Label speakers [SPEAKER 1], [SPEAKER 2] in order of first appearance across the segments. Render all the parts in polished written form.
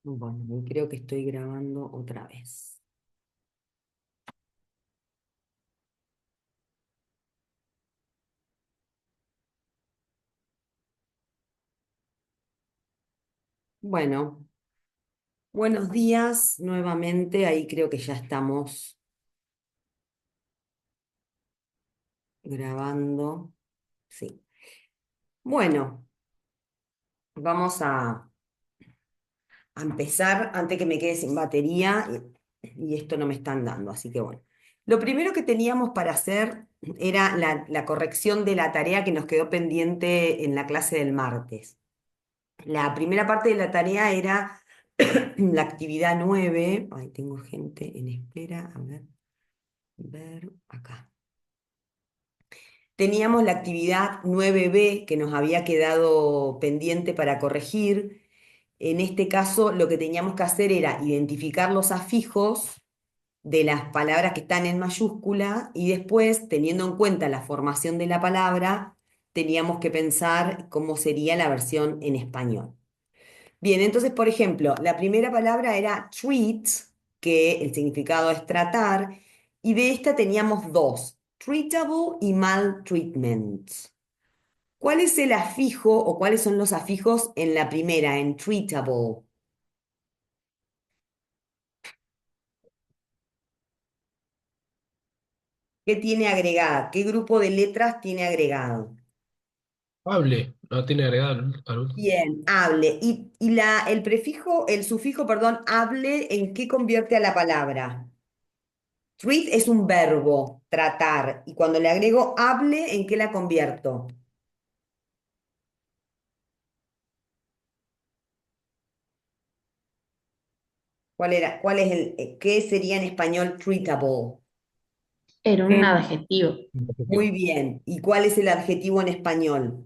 [SPEAKER 1] Bueno, y creo que estoy grabando otra vez. Bueno, buenos días nuevamente. Ahí creo que ya estamos grabando. Sí. Bueno, vamos a empezar antes que me quede sin batería y esto no me están dando. Así que bueno, lo primero que teníamos para hacer era la corrección de la tarea que nos quedó pendiente en la clase del martes. La primera parte de la tarea era la actividad 9. Ahí tengo gente en espera. A ver acá. Teníamos la actividad 9b que nos había quedado pendiente para corregir. En este caso, lo que teníamos que hacer era identificar los afijos de las palabras que están en mayúscula y después, teniendo en cuenta la formación de la palabra, teníamos que pensar cómo sería la versión en español. Bien, entonces, por ejemplo, la primera palabra era treat, que el significado es tratar, y de esta teníamos dos, treatable y maltreatment. ¿Cuál es el afijo o cuáles son los afijos en la primera, en treatable? ¿Qué tiene agregada? ¿Qué grupo de letras tiene agregado?
[SPEAKER 2] Hable, no tiene agregado al último.
[SPEAKER 1] Bien, hable. Y el prefijo, el sufijo, perdón, hable, ¿en qué convierte a la palabra? Treat es un verbo, tratar. Y cuando le agrego hable, ¿en qué la convierto? ¿Cuál era? ¿Cuál es qué sería en español treatable?
[SPEAKER 3] Era un
[SPEAKER 1] Bien.
[SPEAKER 3] adjetivo.
[SPEAKER 1] Muy
[SPEAKER 2] Adjetivo.
[SPEAKER 1] bien. ¿Y cuál es el adjetivo en español?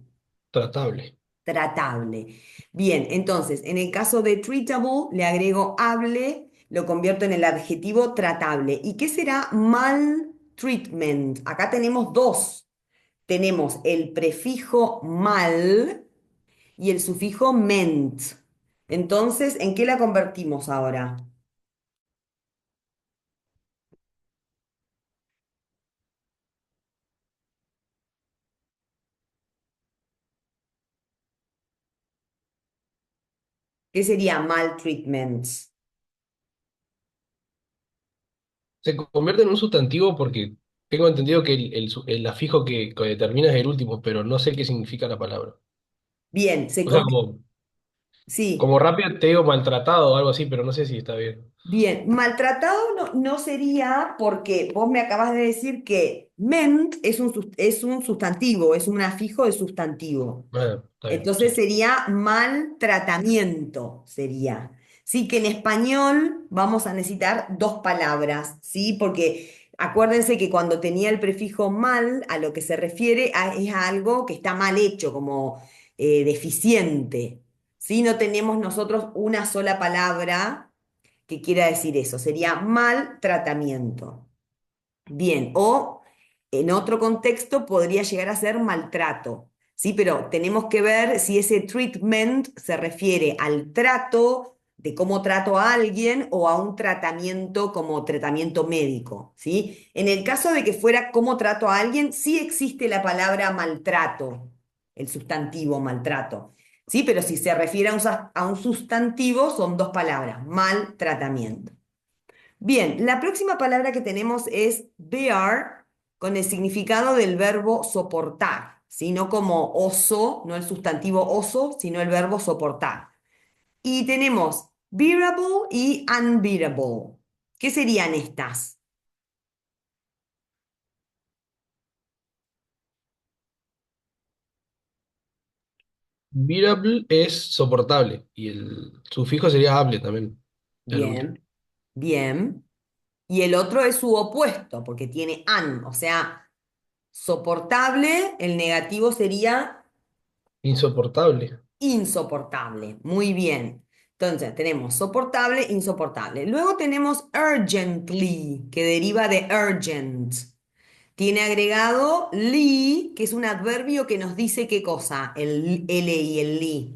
[SPEAKER 2] Tratable.
[SPEAKER 1] Tratable. Bien, entonces, en el caso de treatable, le agrego hable, lo convierto en el adjetivo tratable. ¿Y qué será maltreatment? Acá tenemos dos. Tenemos el prefijo mal y el sufijo ment. Entonces, ¿en qué la convertimos ahora? ¿Qué sería maltreatment?
[SPEAKER 2] Se convierte en un sustantivo porque tengo entendido que el afijo que determina es el último, pero no sé qué significa la palabra.
[SPEAKER 1] Bien,
[SPEAKER 2] O sea, como
[SPEAKER 1] sí,
[SPEAKER 2] rápido te digo maltratado o algo así, pero no sé si está bien.
[SPEAKER 1] bien. Maltratado no sería porque vos me acabas de decir que ment es un sustantivo, es un afijo de sustantivo.
[SPEAKER 2] Bueno, está bien,
[SPEAKER 1] Entonces
[SPEAKER 2] sí.
[SPEAKER 1] sería maltratamiento, sería. Sí, que en español vamos a necesitar dos palabras, ¿sí? Porque acuérdense que cuando tenía el prefijo mal, a lo que se refiere es a algo que está mal hecho, como deficiente, ¿sí? No tenemos nosotros una sola palabra que quiera decir eso, sería maltratamiento. Bien, o en otro contexto podría llegar a ser maltrato, ¿sí? Pero tenemos que ver si ese treatment se refiere al trato, de cómo trato a alguien o a un tratamiento como tratamiento médico, ¿sí? En el caso de que fuera cómo trato a alguien, sí existe la palabra maltrato, el sustantivo maltrato, ¿sí? Pero si se refiere a un sustantivo, son dos palabras, maltratamiento. Bien, la próxima palabra que tenemos es bear, con el significado del verbo soportar, ¿sí? No como oso, no el sustantivo oso, sino el verbo soportar. Y tenemos bearable y unbearable. ¿Qué serían estas?
[SPEAKER 2] Bearable es soportable y el sufijo sería hable también, el último.
[SPEAKER 1] Bien, bien. Y el otro es su opuesto, porque tiene un, o sea, soportable, el negativo sería
[SPEAKER 2] Insoportable.
[SPEAKER 1] insoportable. Muy bien. Entonces, tenemos soportable, insoportable. Luego tenemos urgently, que deriva de urgent. Tiene agregado ly, que es un adverbio que nos dice qué cosa, el L y el ly.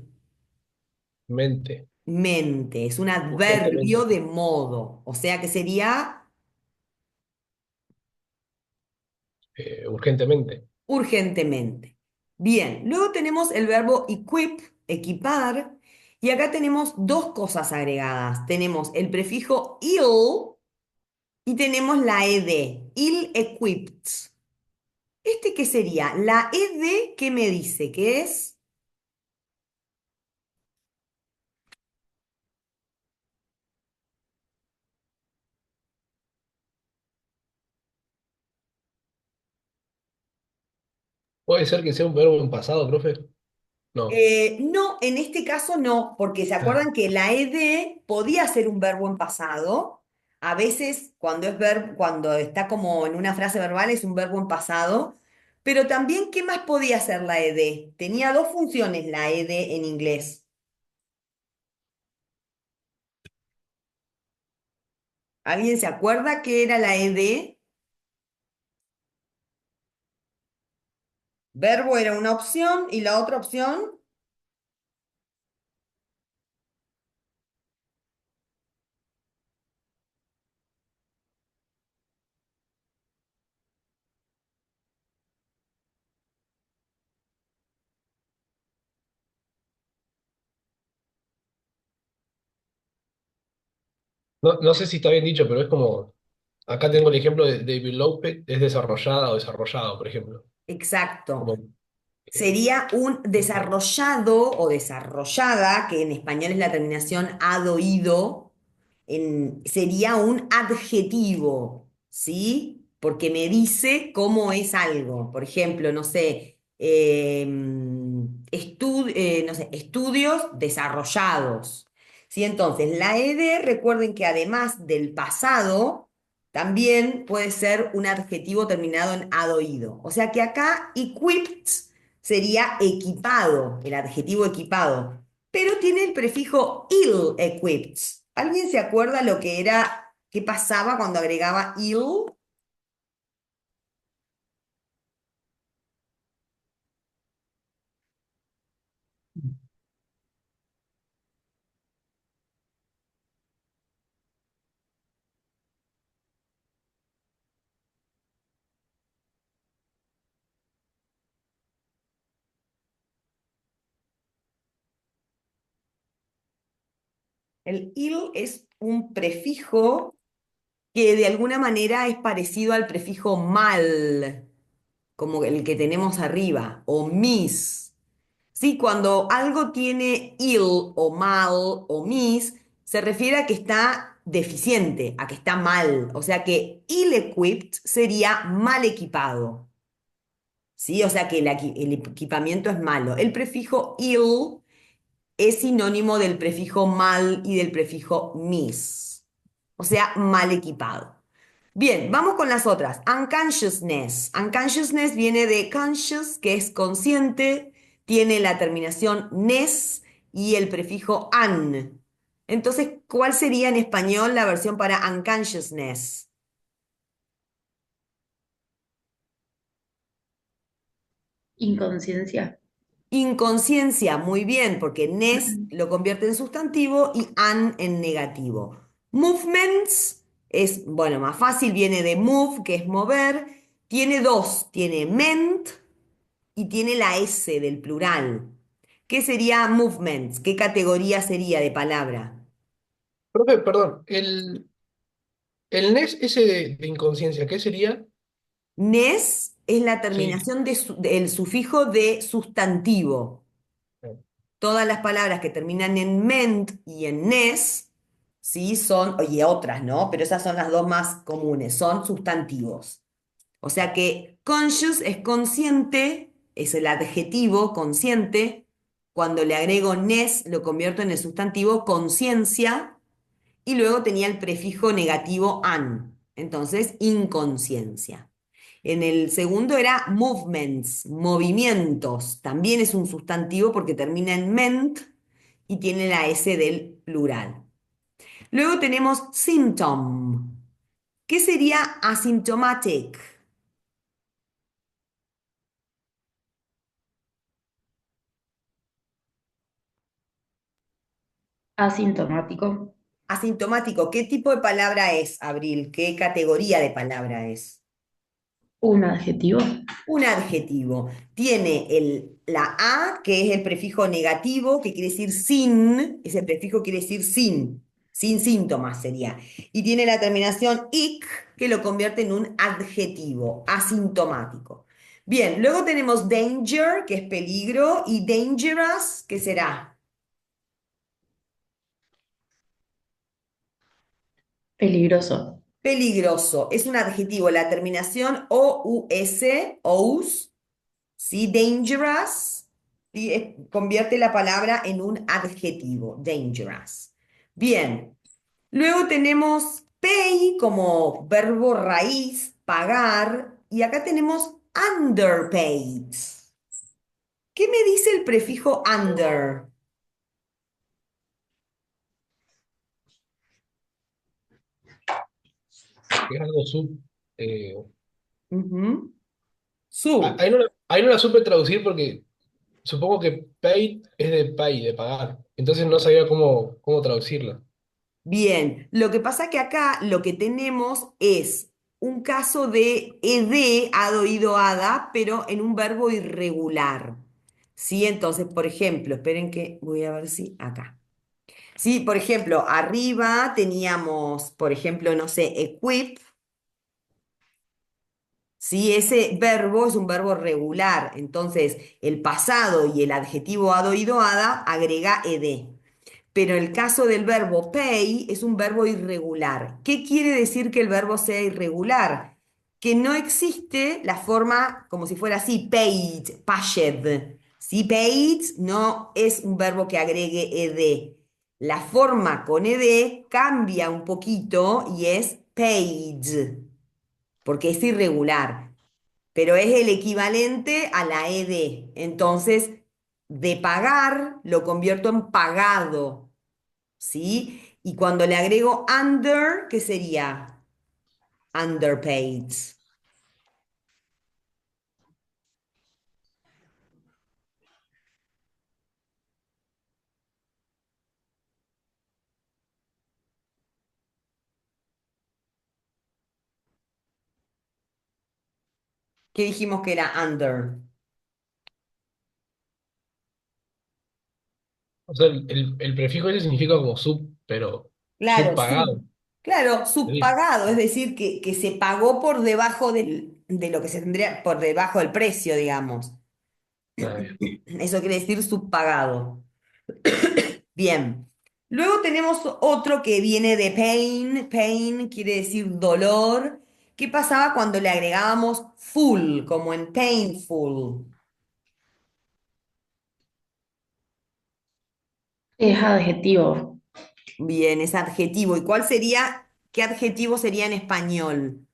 [SPEAKER 2] Mente.
[SPEAKER 1] urgentemente, es un adverbio
[SPEAKER 2] urgentemente,
[SPEAKER 1] de modo, o sea que sería
[SPEAKER 2] urgentemente.
[SPEAKER 1] urgentemente. Bien, luego tenemos el verbo equip, equipar, y acá tenemos dos cosas agregadas. Tenemos el prefijo ill y tenemos la ed, ill-equipped. ¿Este qué sería? La ed, ¿qué me dice? ¿Qué es?
[SPEAKER 2] ¿Puede ser que sea un verbo en pasado, profe? No.
[SPEAKER 1] No, en este caso no, porque se
[SPEAKER 2] Ah,
[SPEAKER 1] acuerdan que la ed podía ser un verbo en pasado. A veces cuando cuando está como en una frase verbal es un verbo en pasado, pero también ¿qué más podía hacer la ed? Tenía dos funciones la ed en inglés. ¿Alguien se acuerda qué era la ed? Verbo era una opción y la otra opción.
[SPEAKER 2] no, no sé si está bien dicho, pero es como, acá tengo el ejemplo de developed, es desarrollada o desarrollado, por ejemplo.
[SPEAKER 1] Exacto.
[SPEAKER 2] Como,
[SPEAKER 1] Sería un desarrollado o desarrollada, que en español es la terminación ado, ido, sería un adjetivo, ¿sí? Porque me dice cómo es algo. Por ejemplo, no sé, no sé, estudios desarrollados. ¿Sí? Entonces, la ed, recuerden que además del pasado, también puede ser un adjetivo terminado en ado, ido. O sea que acá, equipped sería equipado, el adjetivo equipado, pero tiene el prefijo ill-equipped. ¿Alguien se acuerda lo que era, qué pasaba cuando agregaba ill? El ill es un prefijo que de alguna manera es parecido al prefijo mal, como el que tenemos arriba, o mis. Sí, cuando algo tiene ill o mal o mis, se refiere a que está deficiente, a que está mal. O sea que ill-equipped sería mal equipado. ¿Sí? O sea que el equipamiento es malo. El prefijo ill es sinónimo del prefijo mal y del prefijo mis. O sea, mal equipado. Bien, vamos con las otras. Unconsciousness. Unconsciousness viene de conscious, que es consciente, tiene la terminación ness y el prefijo un. Entonces, ¿cuál sería en español la versión para unconsciousness?
[SPEAKER 3] Inconsciencia.
[SPEAKER 1] Inconsciencia, muy bien, porque ness
[SPEAKER 3] Mm.
[SPEAKER 1] lo convierte en sustantivo y an en negativo. Movements es, bueno, más fácil, viene de move, que es mover. Tiene dos, tiene ment y tiene la S del plural. ¿Qué sería movements? ¿Qué categoría sería de palabra?
[SPEAKER 2] profe, perdón, el NES ese de inconsciencia, ¿qué sería?
[SPEAKER 1] Nes es la
[SPEAKER 2] Sí.
[SPEAKER 1] terminación del sufijo de sustantivo. Todas las palabras que terminan en ment y en nes, sí, son, y otras, ¿no? Pero esas son las dos más comunes, son sustantivos. O sea que conscious es consciente, es el adjetivo consciente. Cuando le agrego nes, lo convierto en el sustantivo conciencia y luego tenía el prefijo negativo an. Entonces, inconsciencia. En el segundo era movements, movimientos. También es un sustantivo porque termina en ment y tiene la S del plural. Luego tenemos symptom. ¿Qué sería asymptomatic?
[SPEAKER 3] Asintomático.
[SPEAKER 1] Asintomático, ¿qué tipo de palabra es, Abril? ¿Qué categoría de palabra es?
[SPEAKER 3] Un adjetivo.
[SPEAKER 1] Un adjetivo. Tiene la A, que es el prefijo negativo, que quiere decir sin, ese prefijo quiere decir sin síntomas sería. Y tiene la terminación ic, que lo convierte en un adjetivo, asintomático. Bien, luego tenemos danger, que es peligro, y dangerous, ¿qué será?
[SPEAKER 3] Peligroso.
[SPEAKER 1] Peligroso. Es un adjetivo, la terminación OUS, OUS, ¿sí? Dangerous, ¿sí? Convierte la palabra en un adjetivo, dangerous. Bien, luego tenemos pay como verbo raíz, pagar, y acá tenemos underpaid. ¿Qué me dice el prefijo under?
[SPEAKER 2] Que es algo sub. eh,
[SPEAKER 1] Ujú. Sub.
[SPEAKER 2] ahí no la supe traducir porque supongo que paid es de pay, de pagar. Entonces no sabía cómo traducirla.
[SPEAKER 1] Bien, lo que pasa que acá lo que tenemos es un caso de ed, hado, ido, hada, pero en un verbo irregular. ¿Sí? Entonces, por ejemplo, esperen que voy a ver si acá. Sí, por ejemplo, arriba teníamos, por ejemplo, no sé, equip. Sí, ese verbo es un verbo regular. Entonces, el pasado y el adjetivo hado, ido, hada agrega ed. Pero el caso del verbo pay es un verbo irregular. ¿Qué quiere decir que el verbo sea irregular? Que no existe la forma como si fuera así, paid, paged. Si paid no es un verbo que agregue ed. La forma con ed cambia un poquito y es paid, porque es irregular, pero es el equivalente a la ed. Entonces, de pagar lo convierto en pagado. ¿Sí? Y cuando le agrego under, ¿qué sería? Underpaid. ¿Qué dijimos que era under?
[SPEAKER 2] O sea, el prefijo ese significa como sub, pero
[SPEAKER 1] Claro,
[SPEAKER 2] subpagado.
[SPEAKER 1] claro,
[SPEAKER 2] Sí.
[SPEAKER 1] subpagado, es decir, que se pagó por debajo de lo que se tendría, por debajo del precio, digamos.
[SPEAKER 2] Ah, bien.
[SPEAKER 1] Eso quiere decir subpagado. Bien. Luego tenemos otro que viene de pain. Pain quiere decir dolor. ¿Qué pasaba cuando le agregábamos full, como en painful?
[SPEAKER 3] Es adjetivo.
[SPEAKER 1] Bien, es adjetivo. ¿Y cuál sería, qué adjetivo sería en español?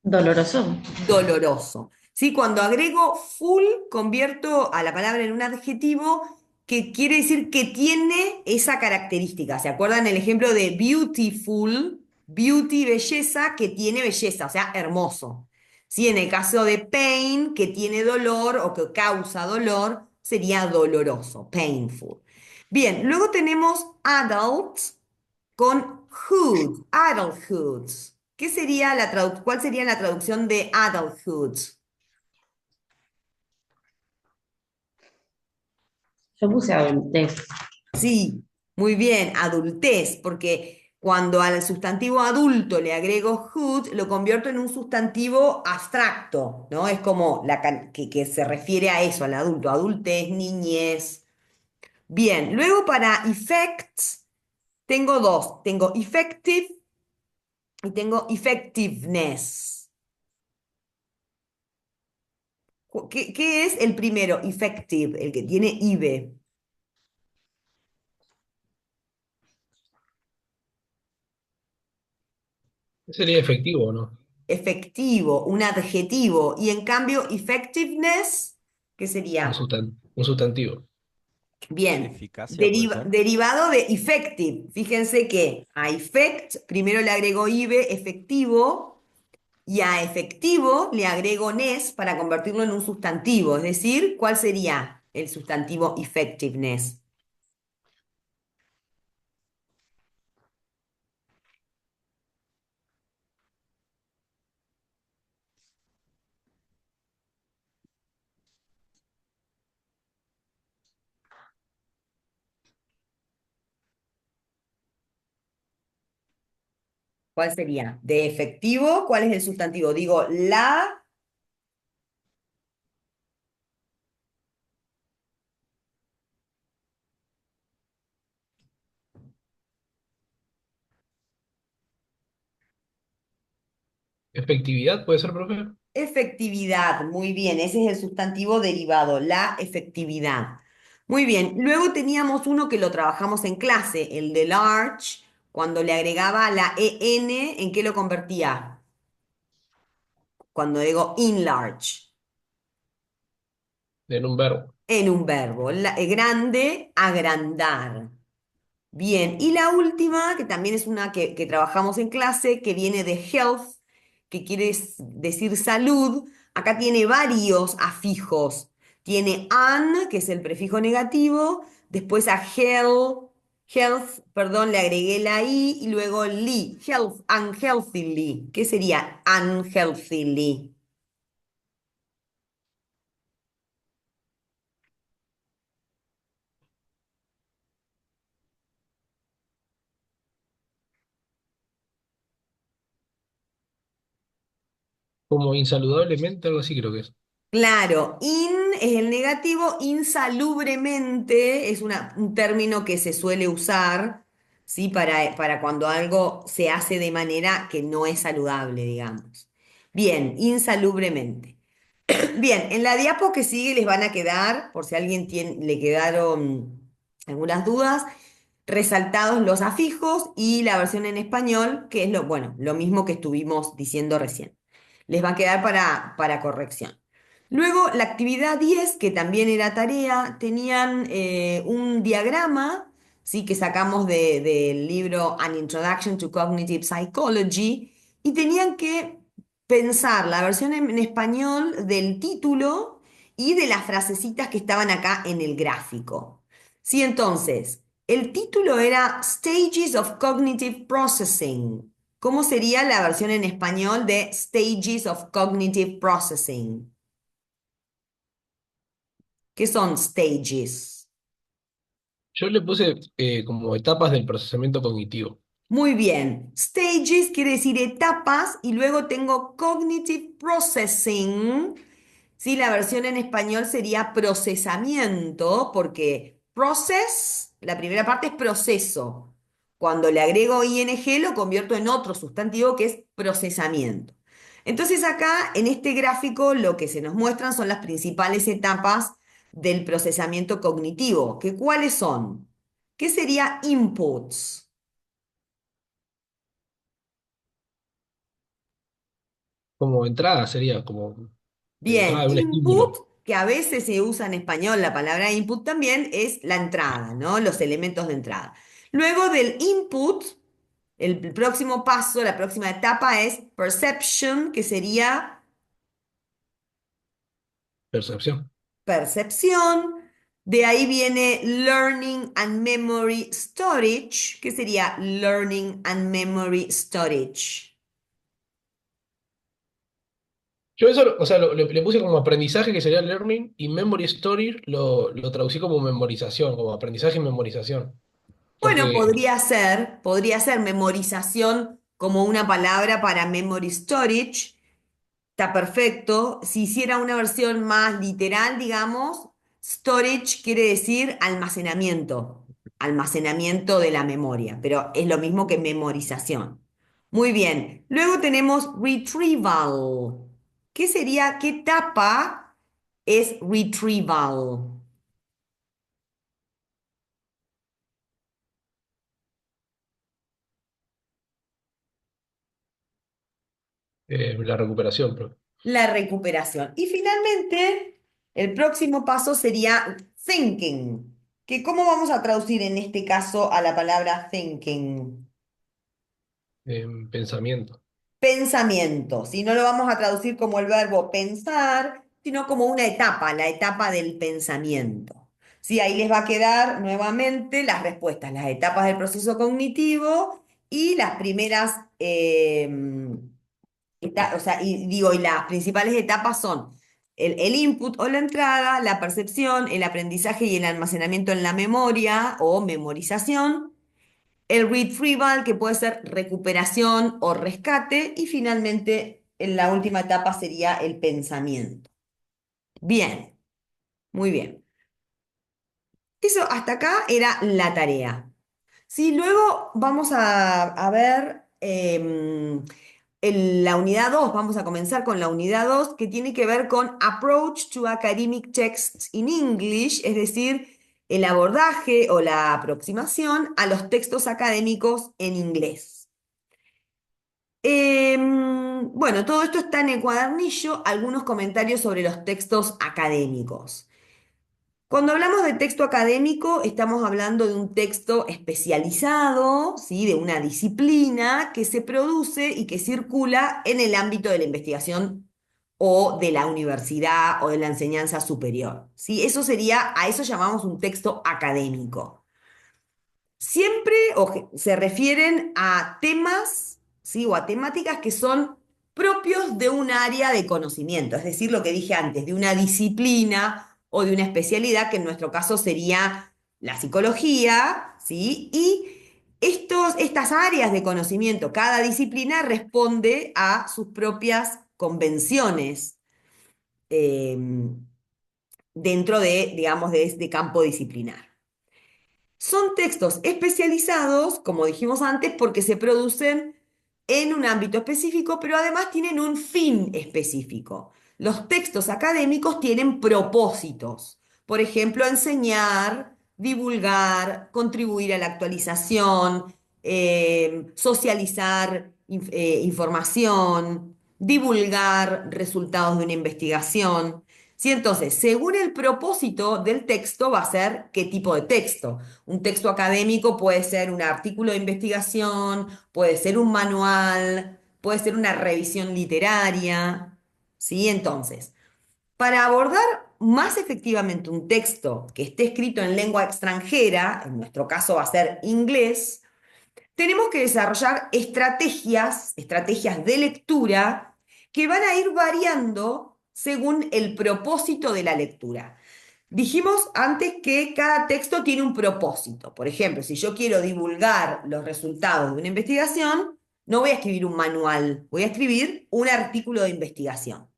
[SPEAKER 3] Doloroso.
[SPEAKER 1] Doloroso. ¿Sí? Cuando agrego full, convierto a la palabra en un adjetivo que quiere decir que tiene esa característica. ¿Se acuerdan el ejemplo de beautiful? Beauty, belleza, que tiene belleza, o sea, hermoso. ¿Sí? En el caso de pain, que tiene dolor o que causa dolor, sería doloroso, painful. Bien, luego tenemos adult con hood, adulthood. ¿Qué sería cuál sería la traducción de adulthood?
[SPEAKER 3] Yo puse adultez.
[SPEAKER 1] Sí, muy bien, adultez, porque cuando al sustantivo adulto le agrego hood, lo convierto en un sustantivo abstracto, ¿no? Es como que se refiere a eso, al adulto, adultez, niñez. Bien, luego para effects tengo dos, tengo effective y tengo effectiveness. ¿Qué es el primero? Effective, el que tiene IVE.
[SPEAKER 2] Sería efectivo, ¿no?
[SPEAKER 1] Efectivo, un adjetivo. Y en cambio, effectiveness, ¿qué
[SPEAKER 2] Un
[SPEAKER 1] sería?
[SPEAKER 2] un sustantivo.
[SPEAKER 1] Bien,
[SPEAKER 4] Eficacia puede ser.
[SPEAKER 1] derivado de effective. Fíjense que a effect primero le agrego IVE, efectivo, y a efectivo le agrego ness para convertirlo en un sustantivo. Es decir, ¿cuál sería el sustantivo effectiveness? ¿Cuál sería? De efectivo, ¿cuál es el sustantivo? Digo, la
[SPEAKER 2] ¿Efectividad puede ser, profe?
[SPEAKER 1] efectividad. Muy bien, ese es el sustantivo derivado, la efectividad. Muy bien, luego teníamos uno que lo trabajamos en clase, el de large, cuando le agregaba la en, ¿en qué lo convertía? Cuando digo in large.
[SPEAKER 2] En un verbo.
[SPEAKER 1] En un verbo. Grande, agrandar. Bien, y la última, que también es una que trabajamos en clase, que viene de health, que quiere decir salud. Acá tiene varios afijos. Tiene an, que es el prefijo negativo, después a health, perdón, le agregué la i, y luego li, health, unhealthily. ¿Qué sería unhealthily?
[SPEAKER 2] Como insaludablemente, algo así creo que es.
[SPEAKER 1] Claro, es el negativo, insalubremente es un término que se suele usar, ¿sí? Para cuando algo se hace de manera que no es saludable, digamos. Bien, insalubremente. Bien, en la diapo que sigue les van a quedar, por si a alguien le quedaron algunas dudas, resaltados los afijos y la versión en español, que es bueno, lo mismo que estuvimos diciendo recién. Les va a quedar para corrección. Luego, la actividad 10 que también era tarea, tenían un diagrama, ¿sí? Que sacamos del libro An Introduction to Cognitive Psychology, y tenían que pensar la versión en español del título y de las frasecitas que estaban acá en el gráfico. Sí, entonces, el título era Stages of Cognitive Processing. ¿Cómo sería la versión en español de Stages of Cognitive Processing? ¿Qué son stages?
[SPEAKER 2] Yo le puse como etapas del procesamiento cognitivo.
[SPEAKER 1] Muy bien. Stages quiere decir etapas y luego tengo cognitive processing. Sí, la versión en español sería procesamiento porque process, la primera parte es proceso. Cuando le agrego ing lo convierto en otro sustantivo que es procesamiento. Entonces acá en este gráfico lo que se nos muestran son las principales etapas del procesamiento cognitivo. ¿Que cuáles son? ¿Qué sería inputs?
[SPEAKER 2] Como entrada sería como
[SPEAKER 1] Bien,
[SPEAKER 2] entrada de un
[SPEAKER 1] input,
[SPEAKER 2] estímulo.
[SPEAKER 1] que a veces se usa en español, la palabra input también es la entrada, ¿no? Los elementos de entrada. Luego del input, el próximo paso, la próxima etapa es perception, que sería
[SPEAKER 2] Percepción.
[SPEAKER 1] percepción. De ahí viene learning and memory storage, que sería learning and memory storage.
[SPEAKER 2] Yo eso, o sea, le puse como aprendizaje, que sería learning, y memory storage lo traducí como memorización, como aprendizaje y memorización.
[SPEAKER 1] Bueno,
[SPEAKER 2] Porque,
[SPEAKER 1] podría ser memorización como una palabra para memory storage. Está perfecto. Si hiciera una versión más literal, digamos, storage quiere decir almacenamiento, almacenamiento de la memoria, pero es lo mismo que memorización. Muy bien. Luego tenemos retrieval. ¿Qué sería, qué etapa es retrieval?
[SPEAKER 2] la recuperación, pero,
[SPEAKER 1] La recuperación. Y finalmente, el próximo paso sería thinking, que ¿cómo vamos a traducir en este caso a la palabra thinking?
[SPEAKER 2] pensamiento.
[SPEAKER 1] Pensamiento. Si no lo vamos a traducir como el verbo pensar, sino como una etapa, la etapa del pensamiento. Sí, ahí les va a quedar nuevamente las respuestas, las etapas del proceso cognitivo y las primeras o sea, y digo, y las principales etapas son el input o la entrada, la percepción, el aprendizaje y el almacenamiento en la memoria o memorización, el retrieval, que puede ser recuperación o rescate, y finalmente en la última etapa sería el pensamiento. Bien, muy bien. Eso hasta acá era la tarea. Sí, luego vamos a ver la unidad 2. Vamos a comenzar con la unidad 2, que tiene que ver con Approach to Academic Texts in English, es decir, el abordaje o la aproximación a los textos académicos en inglés. Bueno, todo esto está en el cuadernillo, algunos comentarios sobre los textos académicos. Cuando hablamos de texto académico, estamos hablando de un texto especializado, ¿sí? De una disciplina que se produce y que circula en el ámbito de la investigación o de la universidad o de la enseñanza superior, ¿sí? Eso sería, a eso llamamos un texto académico. Siempre se refieren a temas, ¿sí? O a temáticas que son propios de un área de conocimiento, es decir, lo que dije antes, de una disciplina o de una especialidad, que en nuestro caso sería la psicología, ¿sí? Y estas áreas de conocimiento, cada disciplina responde a sus propias convenciones eh, dentro de, digamos, de este campo disciplinar. Son textos especializados, como dijimos antes, porque se producen en un ámbito específico, pero además tienen un fin específico. Los textos académicos tienen propósitos. Por ejemplo, enseñar, divulgar, contribuir a la actualización, socializar información, divulgar resultados de una investigación. ¿Sí? Entonces, según el propósito del texto, va a ser qué tipo de texto. Un texto académico puede ser un artículo de investigación, puede ser un manual, puede ser una revisión literaria, ¿sí? Entonces, para abordar más efectivamente un texto que esté escrito en lengua extranjera, en nuestro caso va a ser inglés, tenemos que desarrollar estrategias de lectura que van a ir variando según el propósito de la lectura. Dijimos antes que cada texto tiene un propósito. Por ejemplo, si yo quiero divulgar los resultados de una investigación, no voy a escribir un manual, voy a escribir un artículo de investigación.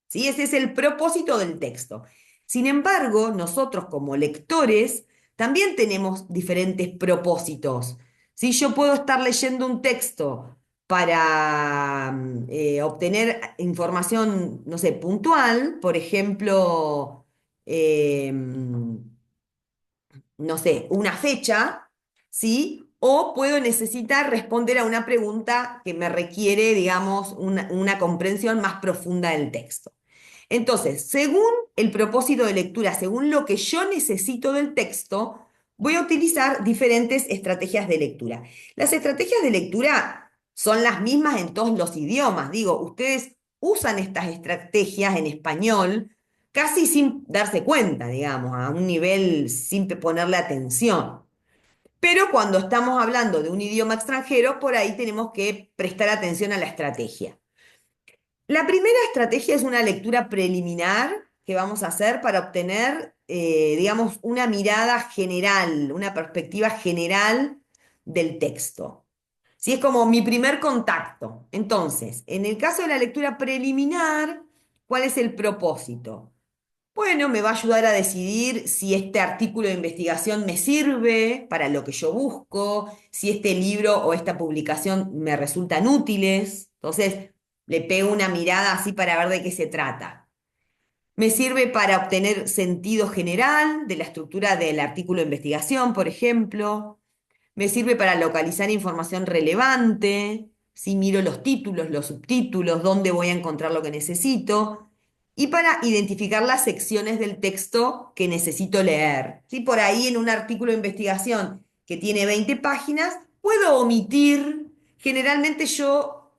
[SPEAKER 1] ¿Sí? Ese es el propósito del texto. Sin embargo, nosotros como lectores también tenemos diferentes propósitos. Si yo puedo estar leyendo un texto para obtener información, no sé, puntual, por ejemplo, no sé, una fecha, ¿sí? O puedo necesitar responder a una pregunta que me requiere, digamos, una comprensión más profunda del texto. Entonces, según el propósito de lectura, según lo que yo necesito del texto, voy a utilizar diferentes estrategias de lectura. Las estrategias de lectura son las mismas en todos los idiomas. Digo, ustedes usan estas estrategias en español casi sin darse cuenta, digamos, a un nivel sin ponerle atención. Pero cuando estamos hablando de un idioma extranjero, por ahí tenemos que prestar atención a la estrategia. La primera estrategia es una lectura preliminar que vamos a hacer para obtener, digamos, una mirada general, una perspectiva general del texto. Si es como mi primer contacto. Entonces, en el caso de la lectura preliminar, ¿cuál es el propósito? Bueno, me va a ayudar a decidir si este artículo de investigación me sirve para lo que yo busco, si este libro o esta publicación me resultan útiles. Entonces, le pego una mirada así para ver de qué se trata. Me sirve para obtener sentido general de la estructura del artículo de investigación, por ejemplo. Me sirve para localizar información relevante, si miro los títulos, los subtítulos, dónde voy a encontrar lo que necesito, y para identificar las secciones del texto que necesito leer. Si por ahí en un artículo de investigación que tiene 20 páginas, puedo omitir, generalmente yo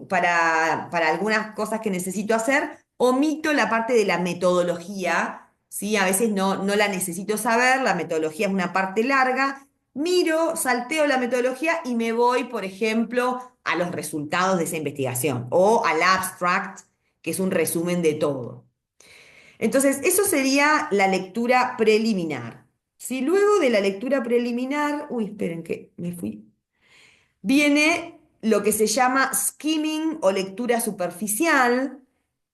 [SPEAKER 1] para algunas cosas que necesito hacer, omito la parte de la metodología, ¿sí? A veces no la necesito saber, la metodología es una parte larga. Miro, salteo la metodología y me voy, por ejemplo, a los resultados de esa investigación o al abstract, que es un resumen de todo. Entonces, eso sería la lectura preliminar. Si luego de la lectura preliminar, uy, esperen que me fui, viene lo que se llama skimming o lectura superficial.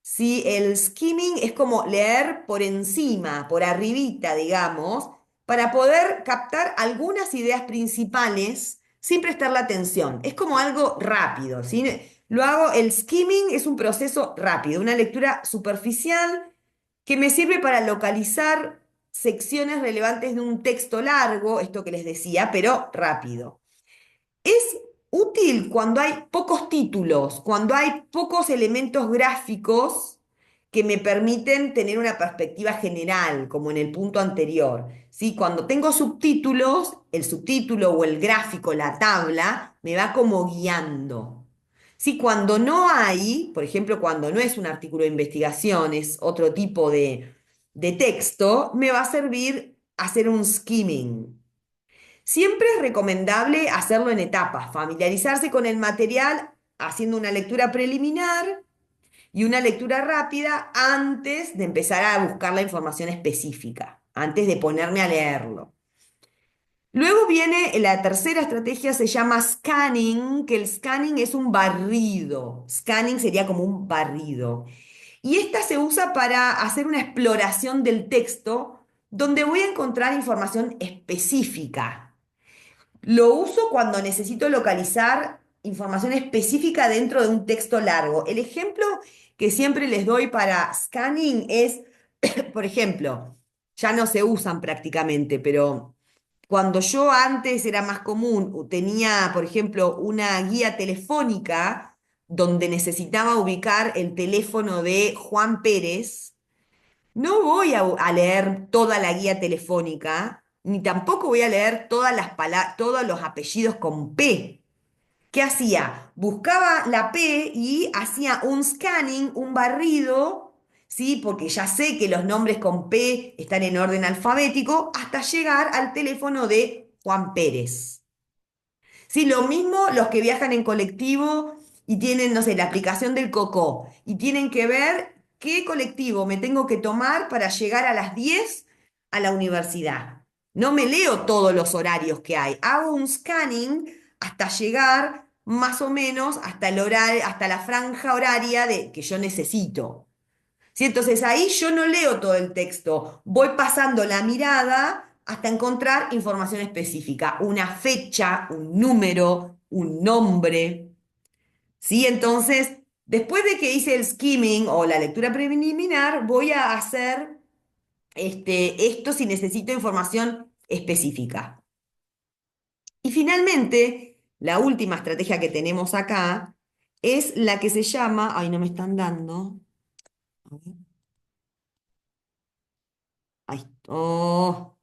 [SPEAKER 1] ¿Sí? El skimming es como leer por encima, por arribita, digamos, para poder captar algunas ideas principales sin prestarle atención. Es como algo rápido, ¿sí? Lo hago, el skimming es un proceso rápido, una lectura superficial que me sirve para localizar secciones relevantes de un texto largo, esto que les decía, pero rápido. Es útil cuando hay pocos títulos, cuando hay pocos elementos gráficos que me permiten tener una perspectiva general, como en el punto anterior. ¿Sí? Cuando tengo subtítulos, el subtítulo o el gráfico, la tabla, me va como guiando. Sí, cuando no hay, por ejemplo, cuando no es un artículo de investigación, es otro tipo de texto, me va a servir hacer un skimming. Siempre es recomendable hacerlo en etapas, familiarizarse con el material haciendo una lectura preliminar y una lectura rápida antes de empezar a buscar la información específica, antes de ponerme a leerlo. Luego viene la tercera estrategia, se llama scanning, que el scanning es un barrido. Scanning sería como un barrido. Y esta se usa para hacer una exploración del texto donde voy a encontrar información específica. Lo uso cuando necesito localizar información específica dentro de un texto largo. El ejemplo que siempre les doy para scanning es, por ejemplo, ya no se usan prácticamente, pero cuando yo antes era más común, tenía, por ejemplo, una guía telefónica donde necesitaba ubicar el teléfono de Juan Pérez. No voy a leer toda la guía telefónica, ni tampoco voy a leer todos los apellidos con P. ¿Qué hacía? Buscaba la P y hacía un scanning, un barrido, ¿sí? Porque ya sé que los nombres con P están en orden alfabético, hasta llegar al teléfono de Juan Pérez. Sí, lo mismo los que viajan en colectivo y tienen, no sé, la aplicación del Coco y tienen que ver qué colectivo me tengo que tomar para llegar a las 10 a la universidad. No me leo todos los horarios que hay, hago un scanning hasta llegar más o menos hasta el horario, hasta la franja horaria que yo necesito. ¿Sí? Entonces ahí yo no leo todo el texto, voy pasando la mirada hasta encontrar información específica, una fecha, un número, un nombre. ¿Sí? Entonces, después de que hice el skimming o la lectura preliminar, voy a hacer esto si necesito información específica. Y finalmente, la última estrategia que tenemos acá es la que se llama, ay, no me están dando. A ver. Ay, oh.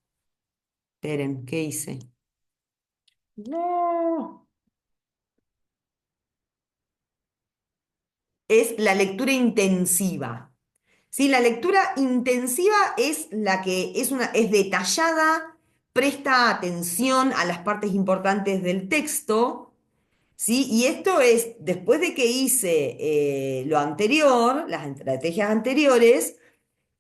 [SPEAKER 1] Esperen, ¿qué hice? No. Es la lectura intensiva. Sí, la lectura intensiva es la que es detallada, presta atención a las partes importantes del texto, ¿sí? Y esto es, después de que hice lo anterior, las estrategias anteriores,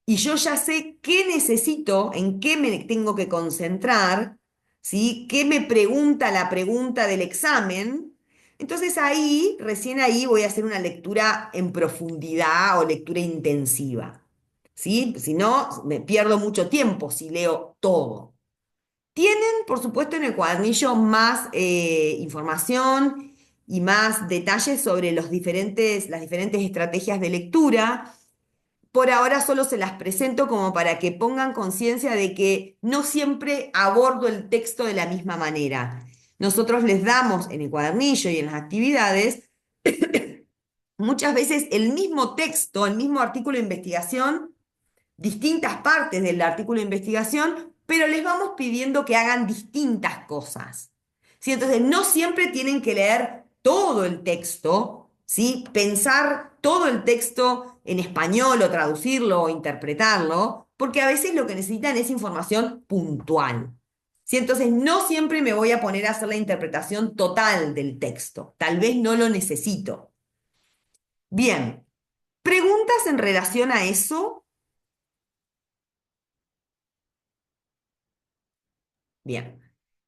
[SPEAKER 1] y yo ya sé qué necesito, en qué me tengo que concentrar, ¿sí? ¿Qué me pregunta la pregunta del examen? Entonces ahí, recién ahí voy a hacer una lectura en profundidad o lectura intensiva, ¿sí? Si no, me pierdo mucho tiempo si leo todo. Tienen, por supuesto, en el cuadernillo más información y más detalles sobre las diferentes estrategias de lectura. Por ahora solo se las presento como para que pongan conciencia de que no siempre abordo el texto de la misma manera. Nosotros les damos en el cuadernillo y en las actividades muchas veces el mismo texto, el mismo artículo de investigación, distintas partes del artículo de investigación, pero les vamos pidiendo que hagan distintas cosas. ¿Sí? Entonces, no siempre tienen que leer todo el texto, ¿sí? Pensar todo el texto en español o traducirlo o interpretarlo, porque a veces lo que necesitan es información puntual. ¿Sí? Entonces, no siempre me voy a poner a hacer la interpretación total del texto. Tal vez no lo necesito. Bien, ¿preguntas en relación a eso? Bien.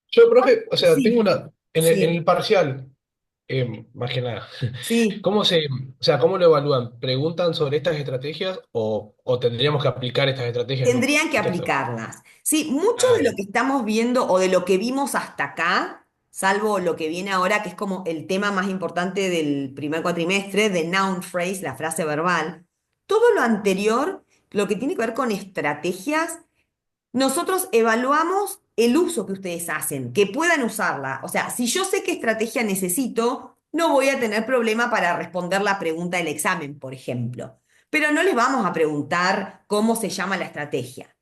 [SPEAKER 2] Yo, profe, o sea, tengo
[SPEAKER 1] Sí,
[SPEAKER 2] una, en el
[SPEAKER 1] sí,
[SPEAKER 2] parcial, más que nada,
[SPEAKER 1] sí.
[SPEAKER 2] o sea, cómo lo evalúan? ¿Preguntan sobre estas estrategias o tendríamos que aplicar estas estrategias en
[SPEAKER 1] Tendrían que
[SPEAKER 2] un texto?
[SPEAKER 1] aplicarlas. Sí, mucho
[SPEAKER 2] Ah,
[SPEAKER 1] de lo que
[SPEAKER 2] bien.
[SPEAKER 1] estamos viendo o de lo que vimos hasta acá, salvo lo que viene ahora, que es como el tema más importante del primer cuatrimestre, de noun phrase, la frase verbal, todo lo anterior, lo que tiene que ver con estrategias, nosotros evaluamos el uso que ustedes hacen, que puedan usarla. O sea, si yo sé qué estrategia necesito, no voy a tener problema para responder la pregunta del examen, por ejemplo. Pero no les vamos a preguntar cómo se llama la estrategia.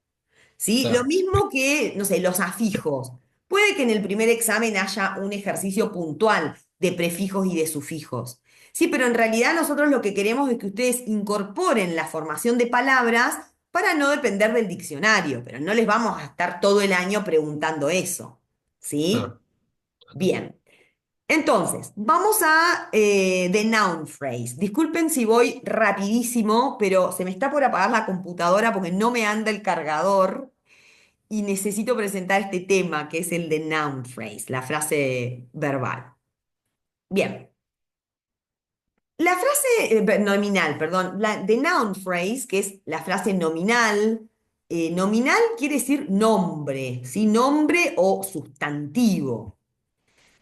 [SPEAKER 1] ¿Sí? Lo
[SPEAKER 2] Claro,
[SPEAKER 1] mismo que, no sé, los afijos. Puede que en el primer examen haya un ejercicio puntual de prefijos y de sufijos. Sí, pero en realidad nosotros lo que queremos es que ustedes incorporen la formación de palabras para no depender del diccionario, pero no les vamos a estar todo el año preguntando eso. ¿Sí?
[SPEAKER 2] claro.
[SPEAKER 1] Bien. Entonces, vamos a the noun phrase. Disculpen si voy rapidísimo, pero se me está por apagar la computadora porque no me anda el cargador y necesito presentar este tema que es el de noun phrase, la frase verbal. Bien, la frase nominal, perdón, la de noun phrase, que es la frase nominal, nominal quiere decir nombre, ¿sí? Nombre o sustantivo.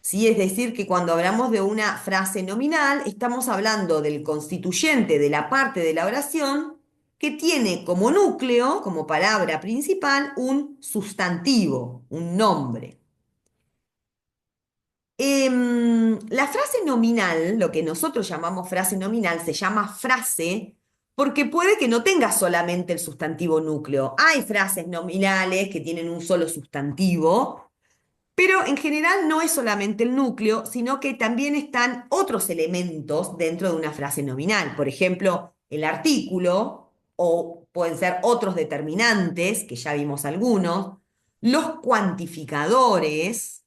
[SPEAKER 1] ¿Sí? Es decir, que cuando hablamos de una frase nominal, estamos hablando del constituyente de la parte de la oración que tiene como núcleo, como palabra principal, un sustantivo, un nombre. La frase nominal, lo que nosotros llamamos frase nominal, se llama frase porque puede que no tenga solamente el sustantivo núcleo. Hay frases nominales que tienen un solo sustantivo, pero en general no es solamente el núcleo, sino que también están otros elementos dentro de una frase nominal. Por ejemplo, el artículo, o pueden ser otros determinantes, que ya vimos algunos, los cuantificadores,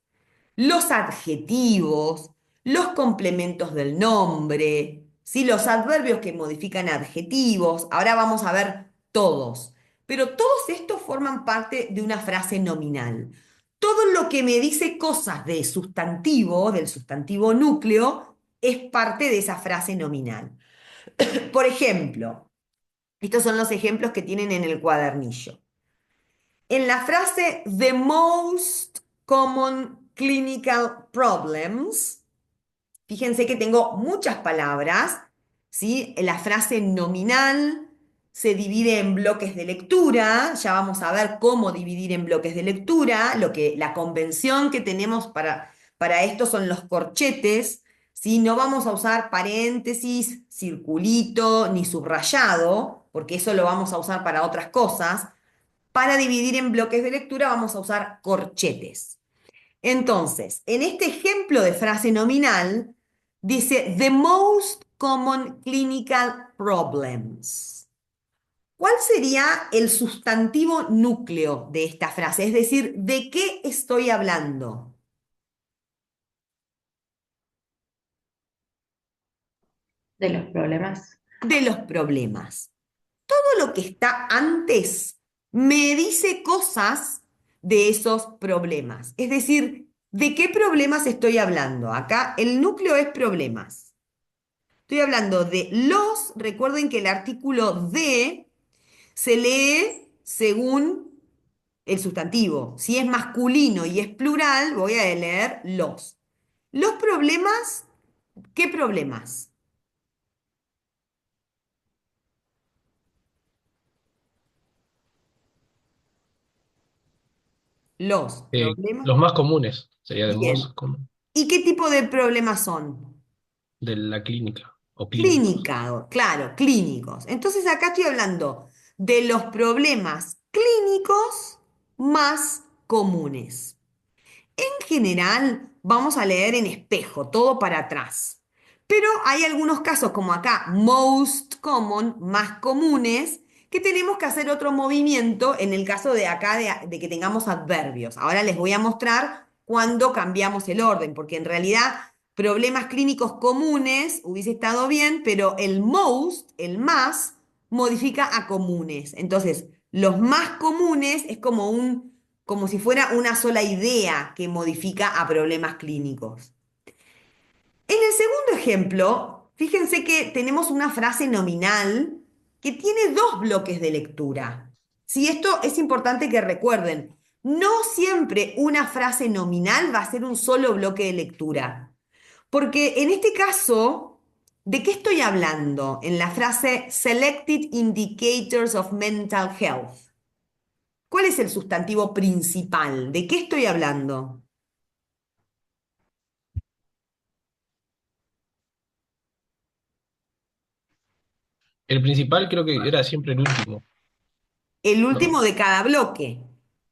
[SPEAKER 1] los adjetivos, los complementos del nombre, ¿sí? Los adverbios que modifican adjetivos. Ahora vamos a ver todos. Pero todos estos forman parte de una frase nominal. Todo lo que me dice cosas de sustantivo, del sustantivo núcleo, es parte de esa frase nominal. Por ejemplo, estos son los ejemplos que tienen en el cuadernillo. En la frase the most common clinical problems, fíjense que tengo muchas palabras, ¿sí? La frase nominal se divide en bloques de lectura, ya vamos a ver cómo dividir en bloques de lectura, la convención que tenemos para esto son los corchetes, ¿sí? No vamos a usar paréntesis, circulito ni subrayado, porque eso lo vamos a usar para otras cosas. Para dividir en bloques de lectura vamos a usar corchetes. Entonces, en este ejemplo de frase nominal, dice the most common clinical problems. ¿Cuál sería el sustantivo núcleo de esta frase? Es decir, ¿de qué estoy hablando?
[SPEAKER 3] De los problemas.
[SPEAKER 1] De los problemas. Todo lo que está antes me dice cosas de esos problemas. Es decir, ¿de qué problemas estoy hablando? Acá el núcleo es problemas. Estoy hablando de los, recuerden que el artículo de se lee según el sustantivo. Si es masculino y es plural, voy a leer los. Los problemas, ¿qué problemas? Los problemas.
[SPEAKER 2] Los más comunes, sería de most
[SPEAKER 1] Bien.
[SPEAKER 2] common,
[SPEAKER 1] ¿Y qué tipo de problemas son?
[SPEAKER 2] de la clínica o clínicos.
[SPEAKER 1] Clínica, claro, clínicos. Entonces acá estoy hablando de los problemas clínicos más comunes. En general, vamos a leer en espejo, todo para atrás. Pero hay algunos casos, como acá, most common, más comunes, que tenemos que hacer otro movimiento en el caso de acá de que tengamos adverbios. Ahora les voy a mostrar cuándo cambiamos el orden, porque en realidad problemas clínicos comunes hubiese estado bien, pero el most, el más, modifica a comunes. Entonces, los más comunes es como un como si fuera una sola idea que modifica a problemas clínicos. En el segundo ejemplo, fíjense que tenemos una frase nominal que tiene dos bloques de lectura. Si esto es importante que recuerden, no siempre una frase nominal va a ser un solo bloque de lectura. Porque en este caso, ¿de qué estoy hablando? En la frase Selected Indicators of Mental Health. ¿Cuál es el sustantivo principal? ¿De qué estoy hablando?
[SPEAKER 2] El principal creo que era siempre el último,
[SPEAKER 1] El
[SPEAKER 2] ¿no?
[SPEAKER 1] último de cada bloque.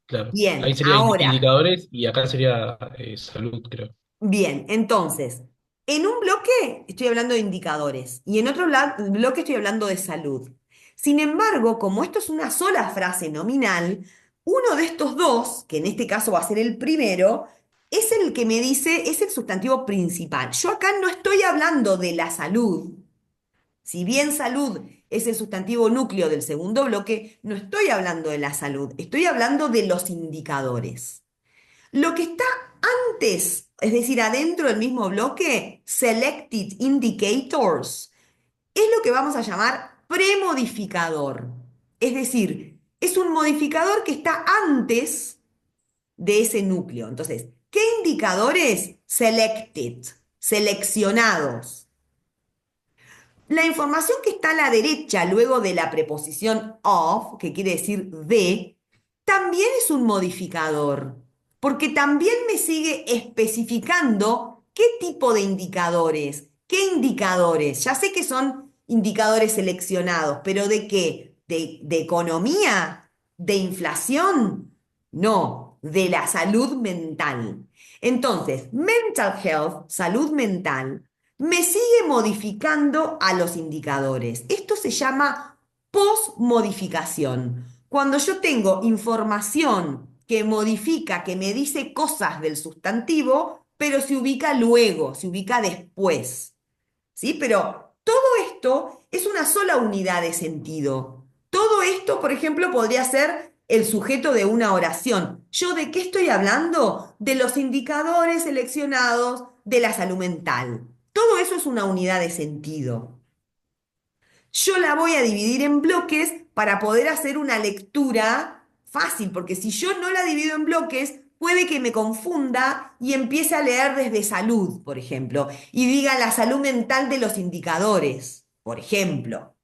[SPEAKER 2] Claro. Ahí
[SPEAKER 1] Bien,
[SPEAKER 2] sería
[SPEAKER 1] ahora,
[SPEAKER 2] indicadores y acá sería salud, creo.
[SPEAKER 1] bien, entonces, en un bloque estoy hablando de indicadores y en otro bloque estoy hablando de salud. Sin embargo, como esto es una sola frase nominal, uno de estos dos, que en este caso va a ser el primero, es el que me dice, es el sustantivo principal. Yo acá no estoy hablando de la salud. Si bien salud es el sustantivo núcleo del segundo bloque, no estoy hablando de la salud, estoy hablando de los indicadores. Lo que está antes, es decir, adentro del mismo bloque, selected indicators, es lo que vamos a llamar premodificador. Es decir, es un modificador que está antes de ese núcleo. Entonces, ¿qué indicadores? Selected, seleccionados. La información que está a la derecha luego de la preposición of, que quiere decir de, también es un modificador, porque también me sigue especificando qué tipo de indicadores, qué indicadores. Ya sé que son indicadores seleccionados, pero ¿de qué? ¿De economía? ¿De inflación? No, de la salud mental. Entonces, mental health, salud mental, me sigue modificando a los indicadores. Esto se llama posmodificación. Cuando yo tengo información que modifica, que me dice cosas del sustantivo, pero se ubica luego, se ubica después. ¿Sí? Pero todo esto es una sola unidad de sentido. Todo esto, por ejemplo, podría ser el sujeto de una oración. ¿Yo de qué estoy hablando? De los indicadores seleccionados de la salud mental. Todo eso es una unidad de sentido. Yo la voy a dividir en bloques para poder hacer una lectura fácil, porque si yo no la divido en bloques, puede que me confunda y empiece a leer desde salud, por ejemplo, y diga la salud mental de los indicadores, por ejemplo.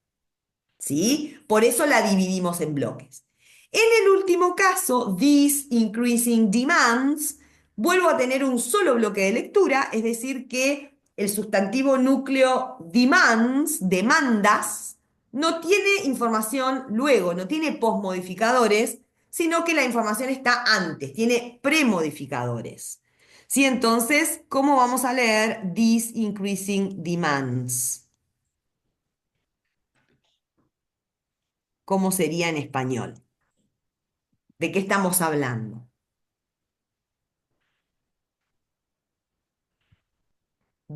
[SPEAKER 1] ¿Sí? Por eso la dividimos en bloques. En el último caso, these increasing demands, vuelvo a tener un solo bloque de lectura, es decir, que el sustantivo núcleo demands, demandas, no tiene información luego, no tiene posmodificadores, sino que la información está antes, tiene premodificadores. ¿Sí? Entonces, ¿cómo vamos a leer these increasing demands? ¿Cómo sería en español? ¿De qué estamos hablando?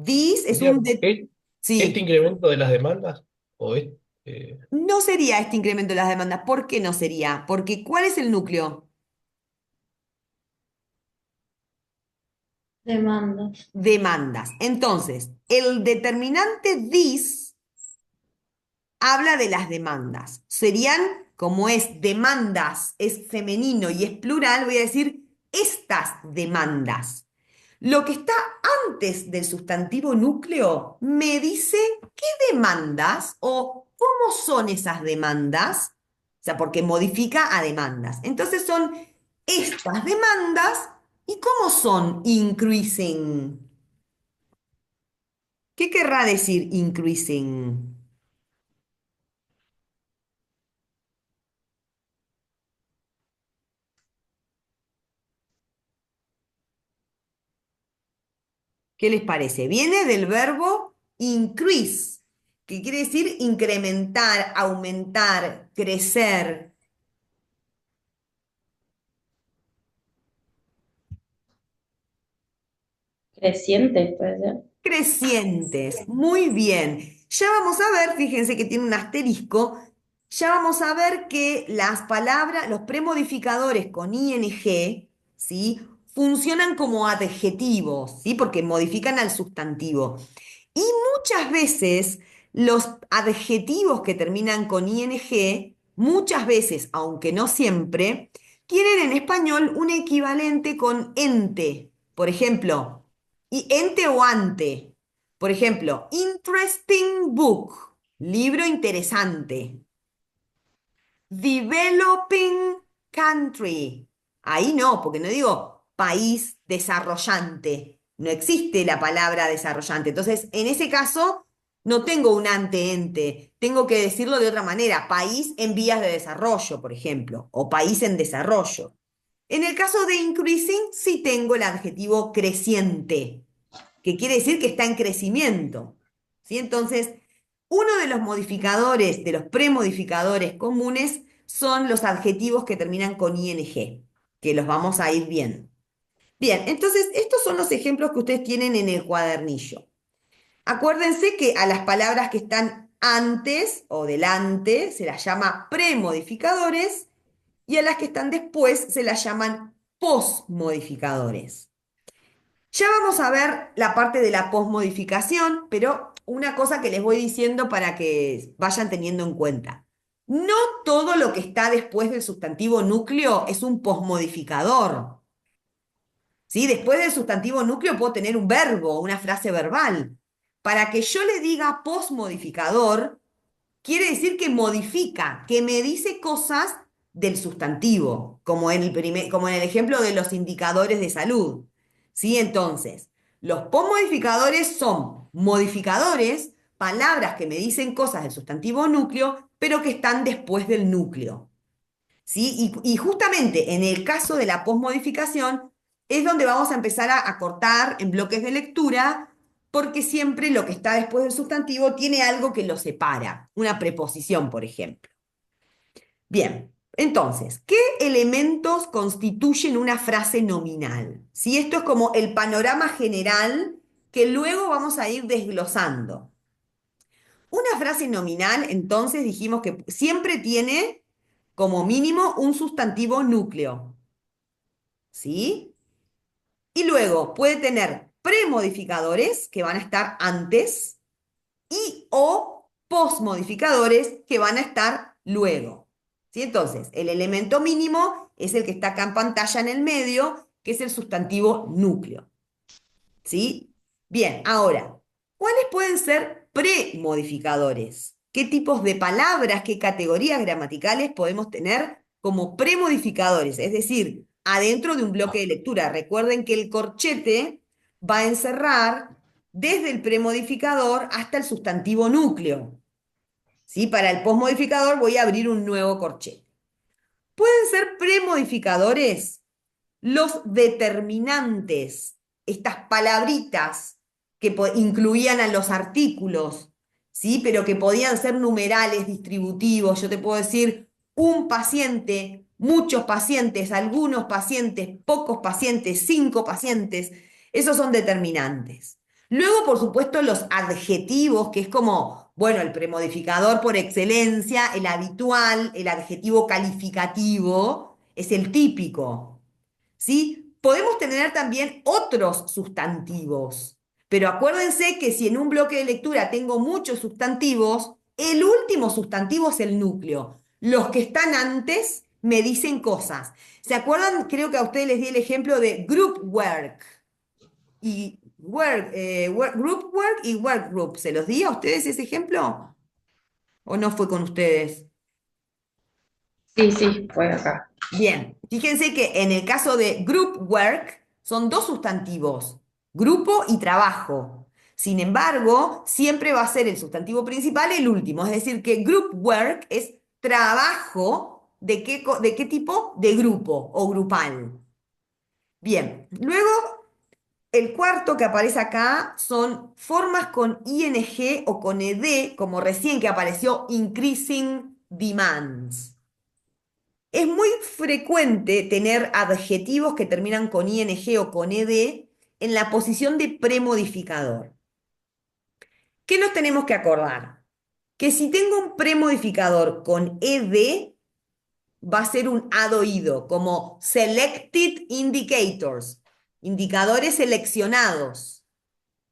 [SPEAKER 1] This es
[SPEAKER 2] Sería
[SPEAKER 1] un
[SPEAKER 2] este
[SPEAKER 1] sí,
[SPEAKER 2] incremento de las demandas o es, eh,
[SPEAKER 1] no sería este incremento de las demandas. ¿Por qué no sería? Porque ¿cuál es el núcleo?
[SPEAKER 3] Demandas.
[SPEAKER 1] Demandas. Entonces, el determinante this habla de las demandas. Serían, como es demandas, es femenino y es plural, voy a decir estas demandas. Lo que está antes del sustantivo núcleo me dice qué demandas o cómo son esas demandas. O sea, porque modifica a demandas. Entonces son estas demandas y cómo son increasing. ¿Qué querrá decir increasing? ¿Qué les parece? Viene del verbo increase, que quiere decir incrementar, aumentar, crecer.
[SPEAKER 3] Crecientes, puede ser.
[SPEAKER 1] Crecientes. Muy bien. Ya vamos a ver, fíjense que tiene un asterisco. ya vamos a ver que las palabras, los premodificadores con ing, ¿sí? Funcionan como adjetivos, ¿sí? Porque modifican al sustantivo. Y muchas veces los adjetivos que terminan con ing, muchas veces, aunque no siempre, tienen en español un equivalente con ente. Por ejemplo, y ente o ante. Por ejemplo, interesting book, libro interesante. Developing country. Ahí no, porque no digo país desarrollante. No existe la palabra desarrollante. Entonces, en ese caso, no tengo un anteente. Tengo que decirlo de otra manera. País en vías de desarrollo, por ejemplo, o país en desarrollo. En el caso de increasing, sí tengo el adjetivo creciente, que quiere decir que está en crecimiento. ¿Sí? Entonces, uno de los modificadores, de los premodificadores comunes, son los adjetivos que terminan con ing, que los vamos a ir viendo. Bien, entonces estos son los ejemplos que ustedes tienen en el cuadernillo. Acuérdense que a las palabras que están antes o delante se las llama premodificadores y a las que están después se las llaman posmodificadores. Ya vamos a ver la parte de la posmodificación, pero una cosa que les voy diciendo para que vayan teniendo en cuenta. No todo lo que está después del sustantivo núcleo es un posmodificador. ¿Sí? Después del sustantivo núcleo puedo tener un verbo, una frase verbal. Para que yo le diga posmodificador, quiere decir que modifica, que me dice cosas del sustantivo, como en el ejemplo de los indicadores de salud. ¿Sí? Entonces, los posmodificadores son modificadores, palabras que me dicen cosas del sustantivo núcleo, pero que están después del núcleo. ¿Sí? Y justamente en el caso de la posmodificación es donde vamos a empezar a cortar en bloques de lectura, porque siempre lo que está después del sustantivo tiene algo que lo separa, una preposición, por ejemplo. Bien, entonces, ¿qué elementos constituyen una frase nominal? ¿Sí? Esto es como el panorama general que luego vamos a ir desglosando. Una frase nominal, entonces dijimos que siempre tiene como mínimo un sustantivo núcleo, ¿sí? Y luego puede tener premodificadores que van a estar antes y o posmodificadores que van a estar luego, ¿sí? Entonces, el elemento mínimo es el que está acá en pantalla en el medio, que es el sustantivo núcleo, ¿sí? Bien, ahora, ¿cuáles pueden ser premodificadores? ¿Qué tipos de palabras, qué categorías gramaticales podemos tener como premodificadores? Es decir, adentro de un bloque de lectura. Recuerden que el corchete va a encerrar desde el premodificador hasta el sustantivo núcleo. ¿Sí? Para el posmodificador voy a abrir un nuevo corchete. Pueden ser premodificadores los determinantes, estas palabritas que incluían a los artículos, ¿sí? Pero que podían ser numerales, distributivos. Yo te puedo decir un paciente, muchos pacientes, algunos pacientes, pocos pacientes, 5 pacientes. Esos son determinantes. Luego, por supuesto, los adjetivos, que es como, bueno, el premodificador por excelencia, el habitual, el adjetivo calificativo, es el típico. ¿Sí? Podemos tener también otros sustantivos, pero acuérdense que si en un bloque de lectura tengo muchos sustantivos, el último sustantivo es el núcleo. Los que están antes me dicen cosas. ¿Se acuerdan? Creo que a ustedes les di el ejemplo de group work y group work y work group. ¿Se los di a ustedes ese ejemplo? ¿O no fue con ustedes?
[SPEAKER 3] Sí, sí, fue acá.
[SPEAKER 1] Bien, fíjense que en el caso de group work son dos sustantivos, grupo y trabajo. Sin embargo, siempre va a ser el sustantivo principal el último, es decir, que group work es trabajo de qué tipo? De grupo o grupal. Bien, luego el cuarto que aparece acá son formas con ing o con ed, como recién que apareció increasing demands. Es muy frecuente tener adjetivos que terminan con ing o con ed en la posición de premodificador. ¿Qué nos tenemos que acordar? que si tengo un premodificador con ed, va a ser un ad oído, como selected indicators, indicadores seleccionados.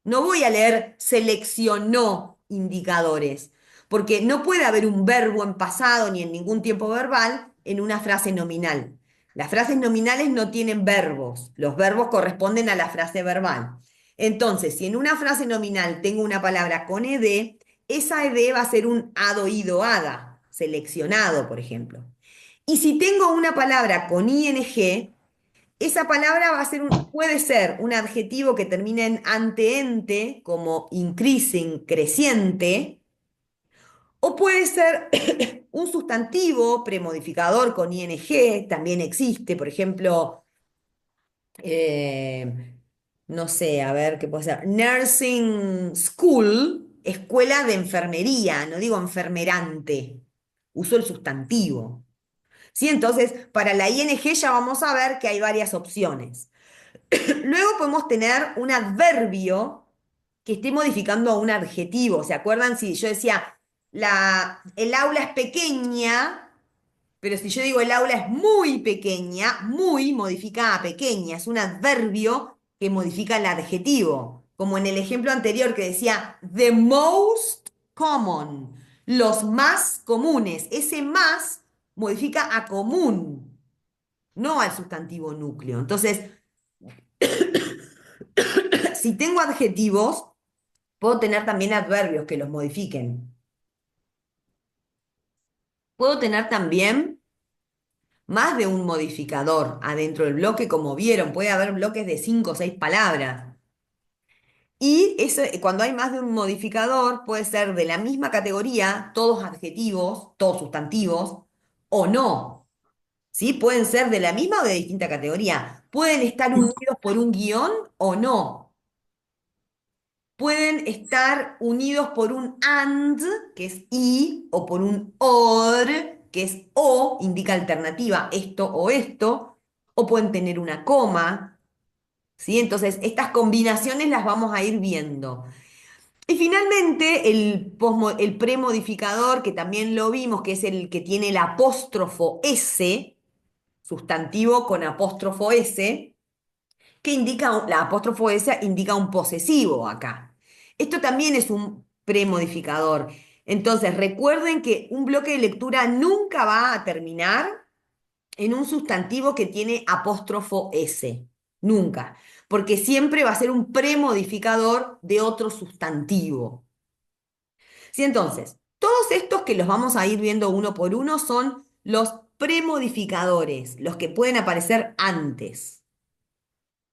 [SPEAKER 1] No voy a leer seleccionó indicadores, porque no puede haber un verbo en pasado ni en ningún tiempo verbal en una frase nominal. Las frases nominales no tienen verbos, los verbos corresponden a la frase verbal. Entonces, si en una frase nominal tengo una palabra con ed, esa ed va a ser un ad oído hada, seleccionado, por ejemplo. Y si tengo una palabra con ing, esa palabra va a ser puede ser un adjetivo que termine en ante-ente, como increasing, creciente, o puede ser un sustantivo premodificador con ing, también existe, por ejemplo, eh, no sé, a ver qué puede ser, nursing school, escuela de enfermería, no digo enfermerante, uso el sustantivo. ¿Sí? Entonces, para la ing ya vamos a ver que hay varias opciones. Luego podemos tener un adverbio que esté modificando a un adjetivo. ¿Se acuerdan? Si yo decía, el aula es pequeña, pero si yo digo el aula es muy pequeña, muy modifica a pequeña. Es un adverbio que modifica el adjetivo. Como en el ejemplo anterior que decía, the most common, los más comunes. Ese más modifica a común, no al sustantivo núcleo. Entonces, si tengo adjetivos, puedo tener también adverbios que los modifiquen. Puedo tener también más de un modificador adentro del bloque, como vieron, puede haber bloques de 5 o 6 palabras. Y eso, cuando hay más de un modificador, puede ser de la misma categoría, todos adjetivos, todos sustantivos, o no. ¿Sí? Pueden ser de la misma o de distinta categoría. Pueden estar unidos por un guión o no. Pueden estar unidos por un and, que es y, o por un or, que es o, indica alternativa, esto, o pueden tener una coma, ¿sí? Entonces, estas combinaciones las vamos a ir viendo. Y finalmente, el premodificador, que también lo vimos, que es el que tiene el apóstrofo S, sustantivo con apóstrofo S, que indica, la apóstrofo S indica un posesivo acá. Esto también es un premodificador. Entonces, recuerden que un bloque de lectura nunca va a terminar en un sustantivo que tiene apóstrofo S. Nunca. Porque siempre va a ser un premodificador de otro sustantivo. ¿Sí? Entonces, todos estos que los vamos a ir viendo uno por uno son los premodificadores, los que pueden aparecer antes.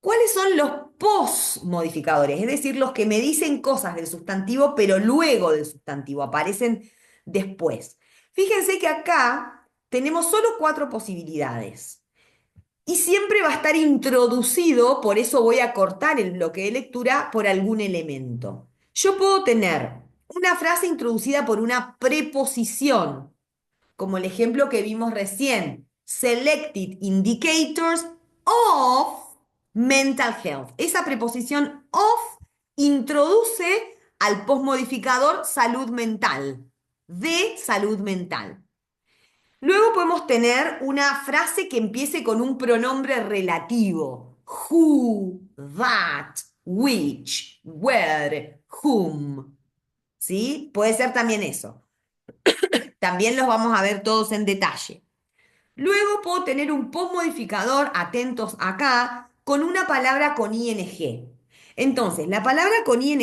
[SPEAKER 1] ¿Cuáles son los posmodificadores? Es decir, los que me dicen cosas del sustantivo, pero luego del sustantivo, aparecen después. Fíjense que acá tenemos solo 4 posibilidades. Y siempre va a estar introducido, por eso voy a cortar el bloque de lectura, por algún elemento. Yo puedo tener una frase introducida por una preposición, como el ejemplo que vimos recién, selected indicators of mental health. Esa preposición of introduce al posmodificador salud mental, de salud mental. Luego podemos tener una frase que empiece con un pronombre relativo. Who, that, which, where, whom. ¿Sí? Puede ser también eso. También los vamos a ver todos en detalle. Luego puedo tener un posmodificador, atentos acá, con una palabra con ing. Entonces, la palabra con ing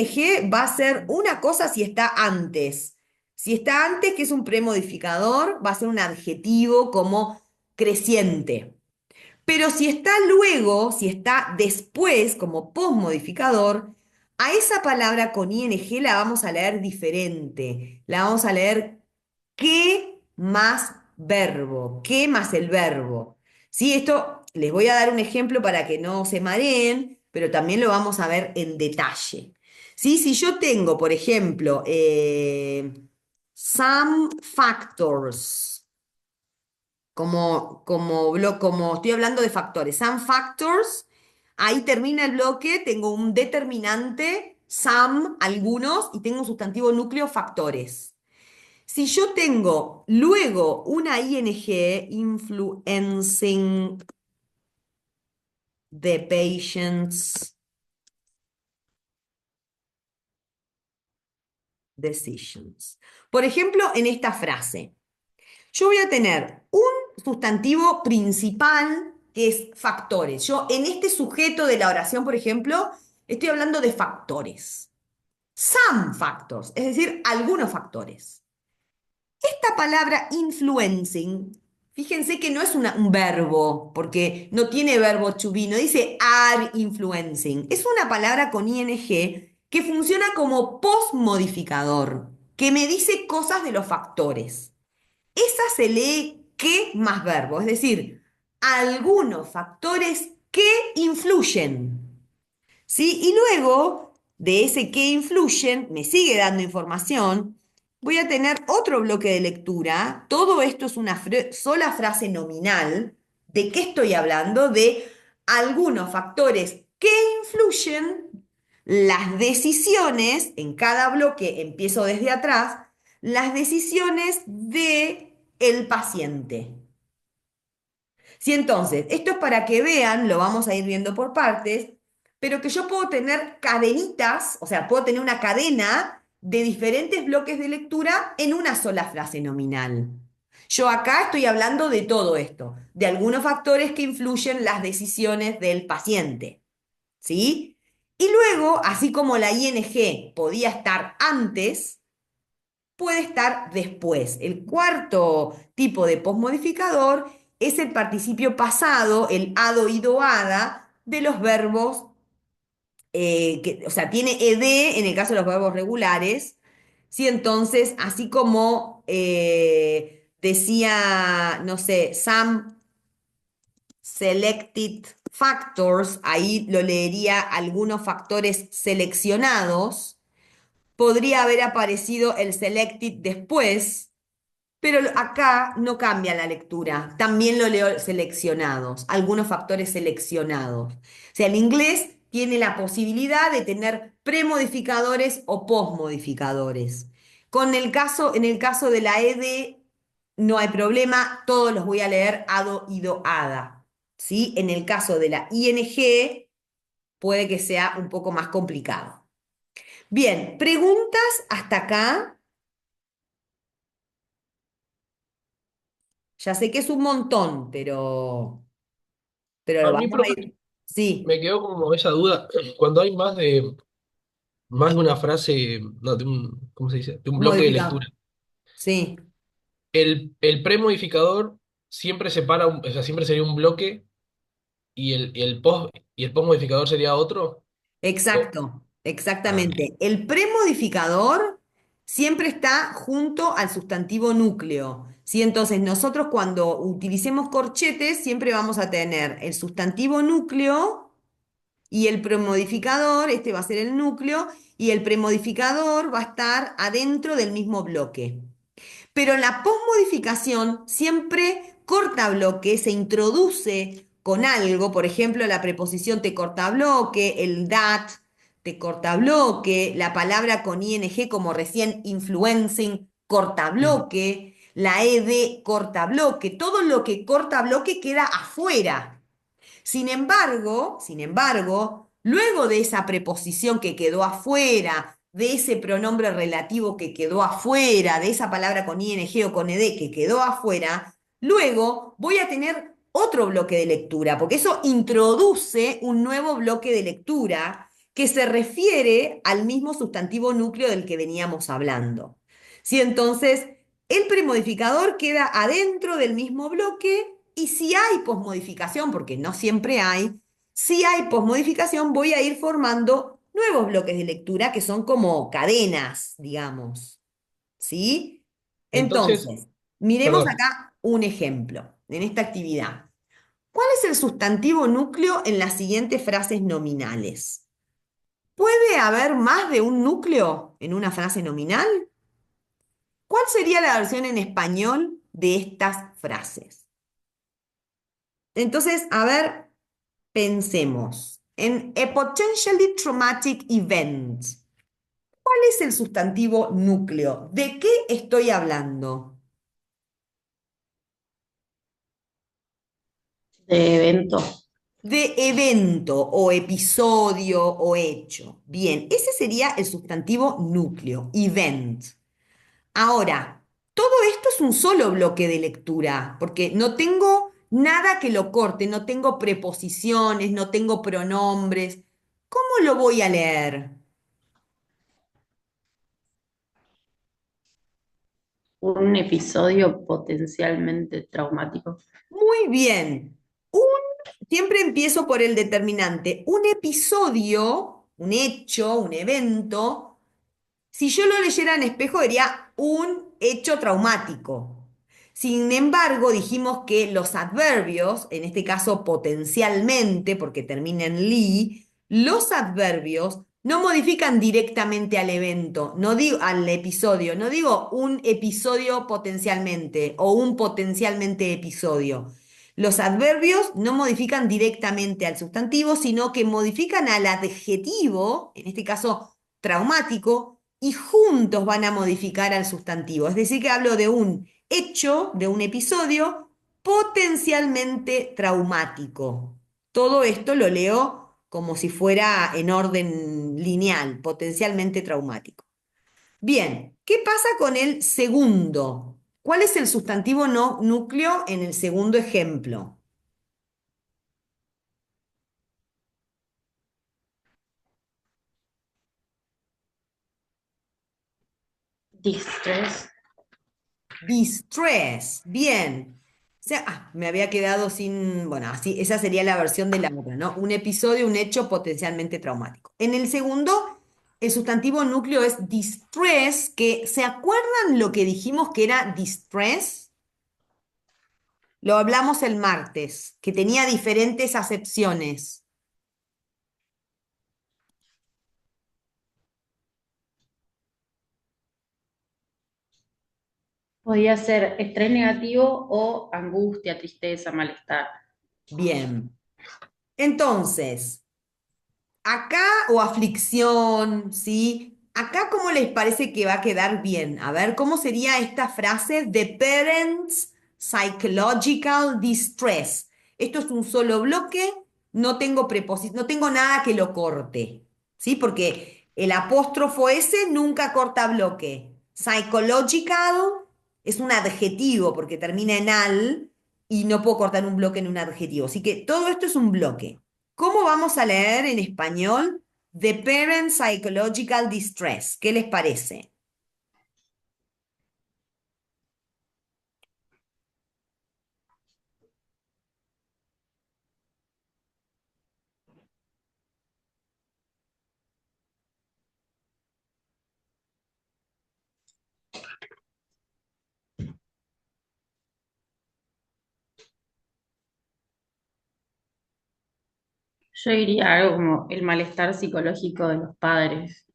[SPEAKER 1] va a ser una cosa si está antes. Si está antes, que es un premodificador, va a ser un adjetivo como creciente. Pero si está luego, si está después como posmodificador, a esa palabra con ing la vamos a leer diferente. La vamos a leer ¿qué más verbo? ¿Qué más el verbo? Sí, esto les voy a dar un ejemplo para que no se mareen, pero también lo vamos a ver en detalle. ¿Sí? Si yo tengo, por ejemplo, some factors, como estoy hablando de factores, some factors, ahí termina el bloque, tengo un determinante, some, algunos, y tengo un sustantivo núcleo, factores. Si yo tengo luego una ing, influencing the patient's decisions. Por ejemplo, en esta frase, yo voy a tener un sustantivo principal que es factores. Yo en este sujeto de la oración, por ejemplo, estoy hablando de factores. Some factors, es decir, algunos factores. Esta palabra influencing, fíjense que no es un verbo, porque no tiene verbo to be, no dice are influencing. Es una palabra con ing que funciona como postmodificador, que me dice cosas de los factores. Esa se lee que más verbo, es decir, algunos factores que influyen. ¿Sí? Y luego de ese que influyen, me sigue dando información, voy a tener otro bloque de lectura. Todo esto es una sola frase nominal. ¿De qué estoy hablando? De algunos factores que influyen las decisiones, en cada bloque empiezo desde atrás, las decisiones de el paciente. Si entonces, esto es para que vean, lo vamos a ir viendo por partes, pero que yo puedo tener cadenitas, o sea, puedo tener una cadena de diferentes bloques de lectura en una sola frase nominal. Yo acá estoy hablando de todo esto, de algunos factores que influyen las decisiones del paciente, ¿sí? Y luego, así como la ing podía estar antes, puede estar después. El cuarto tipo de posmodificador es el participio pasado, el hado, ido, hada, de los verbos, o sea, tiene ed en el caso de los verbos regulares. ¿Sí? Entonces, así como decía, no sé, some selected factors, ahí lo leería algunos factores seleccionados. Podría haber aparecido el selected después, pero acá no cambia la lectura. También lo leo seleccionados, algunos factores seleccionados. O sea, el inglés tiene la posibilidad de tener premodificadores o posmodificadores. En el caso de la ed, no hay problema, todos los voy a leer ado, ido, ada. ¿Sí? En el caso de la ing, puede que sea un poco más complicado. Bien, preguntas hasta acá. Ya sé que es un montón, pero
[SPEAKER 2] A
[SPEAKER 1] lo
[SPEAKER 2] mí,
[SPEAKER 1] vamos a
[SPEAKER 2] profe,
[SPEAKER 1] ir. Sí,
[SPEAKER 2] me quedó como esa duda, cuando hay más de una frase, no, ¿cómo se dice? De un bloque de lectura.
[SPEAKER 1] modificado. Sí,
[SPEAKER 2] El premodificador siempre separa, o sea, siempre sería un bloque y el postmodificador sería otro. O-
[SPEAKER 1] exacto,
[SPEAKER 2] ah, bien.
[SPEAKER 1] exactamente. El premodificador siempre está junto al sustantivo núcleo. ¿Sí? Entonces, nosotros cuando utilicemos corchetes, siempre vamos a tener el sustantivo núcleo y el premodificador, este va a ser el núcleo, y el premodificador va a estar adentro del mismo bloque. Pero en la posmodificación siempre corta bloque, se introduce con algo, por ejemplo, la preposición te corta bloque, el that te corta bloque, la palabra con ing como recién influencing corta
[SPEAKER 2] Mm.
[SPEAKER 1] bloque, la ed corta bloque, todo lo que corta bloque queda afuera. Sin embargo, luego de esa preposición que quedó afuera, de ese pronombre relativo que quedó afuera, de esa palabra con ing o con ed que quedó afuera, luego voy a tener otro bloque de lectura, porque eso introduce un nuevo bloque de lectura que se refiere al mismo sustantivo núcleo del que veníamos hablando. ¿Sí? Entonces, el premodificador queda adentro del mismo bloque y si hay posmodificación, porque no siempre hay, si hay posmodificación voy a ir formando nuevos bloques de lectura que son como cadenas, digamos. ¿Sí?
[SPEAKER 2] Entonces,
[SPEAKER 1] Entonces, miremos
[SPEAKER 2] perdón,
[SPEAKER 1] acá un ejemplo en esta actividad. ¿Cuál es el sustantivo núcleo en las siguientes frases nominales? ¿Puede haber más de un núcleo en una frase nominal? ¿Cuál sería la versión en español de estas frases? Entonces, a ver, pensemos en a potentially traumatic event. es el sustantivo núcleo? ¿De qué estoy hablando?
[SPEAKER 3] De evento.
[SPEAKER 1] De evento o episodio o hecho. Bien, ese sería el sustantivo núcleo, event. Ahora, todo esto es un solo bloque de lectura, porque no tengo nada que lo corte, no tengo preposiciones, no tengo pronombres. ¿Cómo lo voy a leer?
[SPEAKER 3] Un episodio potencialmente traumático.
[SPEAKER 1] Muy bien. Siempre empiezo por el determinante. Un episodio, un hecho, un evento. Si yo lo leyera en espejo, diría un hecho traumático. Sin embargo, dijimos que los adverbios, en este caso potencialmente, porque termina en li, los adverbios no modifican directamente al evento, no digo al episodio, no digo un episodio potencialmente o un potencialmente episodio. Los adverbios no modifican directamente al sustantivo, sino que modifican al adjetivo, en este caso traumático, y juntos van a modificar al sustantivo. Es decir, que hablo de un hecho, de un episodio potencialmente traumático. Todo esto lo leo como si fuera en orden lineal, potencialmente traumático. Bien, ¿qué pasa con el segundo? ¿Cuál es el sustantivo no núcleo en el segundo ejemplo?
[SPEAKER 3] Distress.
[SPEAKER 1] Distress, bien. O sea, me había quedado sin, bueno, así, esa sería la versión de la otra, ¿no? Un episodio, un hecho potencialmente traumático. En el segundo, el sustantivo núcleo es distress, que ¿se acuerdan lo que dijimos que era distress? Lo hablamos el martes, que tenía diferentes acepciones.
[SPEAKER 3] Podía ser estrés negativo o angustia, tristeza, malestar.
[SPEAKER 1] Bien. Entonces, acá o aflicción, ¿sí? Acá, ¿cómo les parece que va a quedar bien? A ver, ¿cómo sería esta frase? The parents' psychological distress. Esto es un solo bloque, no tengo no tengo nada que lo corte, ¿sí? Porque el apóstrofo ese nunca corta bloque. Psychological es un adjetivo porque termina en al y no puedo cortar un bloque en un adjetivo. Así que todo esto es un bloque. ¿Cómo vamos a leer en español The Parent Psychological Distress? ¿Qué les parece?
[SPEAKER 3] Yo diría algo como el malestar psicológico de los padres.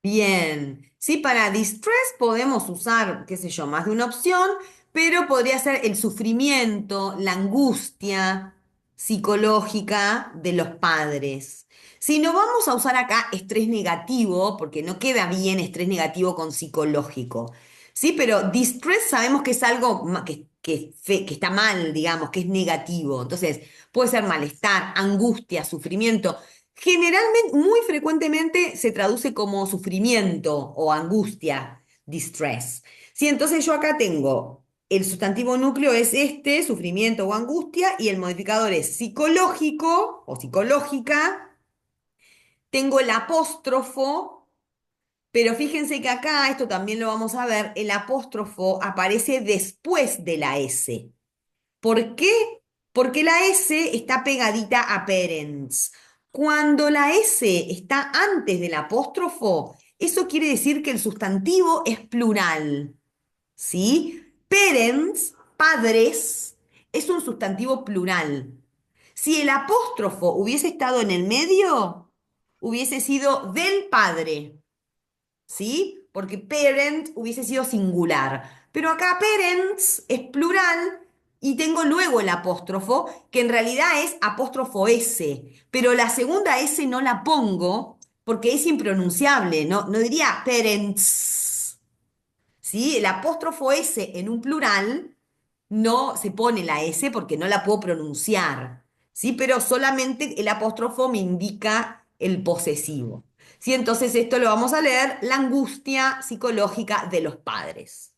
[SPEAKER 1] Bien, sí, para distress podemos usar, qué sé yo, más de una opción, pero podría ser el sufrimiento, la angustia psicológica de los padres. Si no vamos a usar acá estrés negativo, porque no queda bien estrés negativo con psicológico, ¿sí? Pero distress sabemos que es algo que está mal, digamos, que es negativo. Entonces, puede ser malestar, angustia, sufrimiento. Generalmente, muy frecuentemente se traduce como sufrimiento o angustia, distress. Sí, entonces yo acá tengo el sustantivo núcleo es este, sufrimiento o angustia, y el modificador es psicológico o psicológica. Tengo el apóstrofo, pero fíjense que acá, esto también lo vamos a ver, el apóstrofo aparece después de la S. ¿Por qué? Porque la S está pegadita a parents. Cuando la S está antes del apóstrofo, eso quiere decir que el sustantivo es plural, ¿sí? Parents, padres, es un sustantivo plural. Si el apóstrofo hubiese estado en el medio, hubiese sido del padre. ¿Sí? Porque parent hubiese sido singular. Pero acá parents es plural y tengo luego el apóstrofo, que en realidad es apóstrofo S. Pero la segunda S no la pongo porque es impronunciable, no diría parents, ¿sí? El apóstrofo S en un plural no se pone la S porque no la puedo pronunciar, ¿sí? Pero solamente el apóstrofo me indica el posesivo, ¿sí? Entonces esto lo vamos a leer, la angustia psicológica de los padres.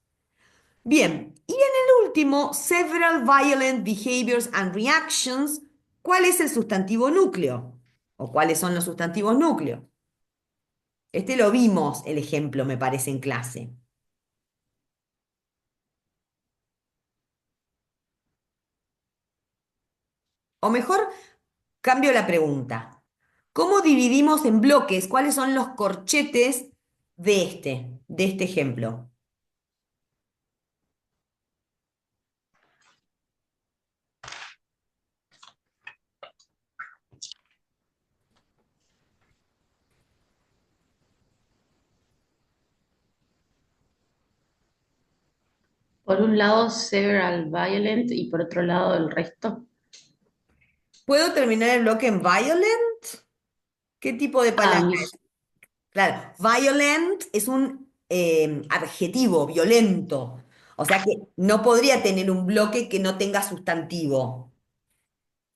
[SPEAKER 1] Bien, y en el último, several violent behaviors and reactions, ¿cuál es el sustantivo núcleo? ¿O cuáles son los sustantivos núcleos? Este lo vimos, el ejemplo, me parece, en clase. O mejor, cambio la pregunta. ¿Cómo dividimos en bloques? ¿Cuáles son los corchetes de este ejemplo?
[SPEAKER 3] Por un lado, several violent y por otro lado, el resto.
[SPEAKER 1] ¿Puedo terminar el bloque en violent? ¿Qué tipo de
[SPEAKER 3] Ah,
[SPEAKER 1] palabra es? Claro, violent es un adjetivo, violento. O sea que no podría tener un bloque que no tenga sustantivo.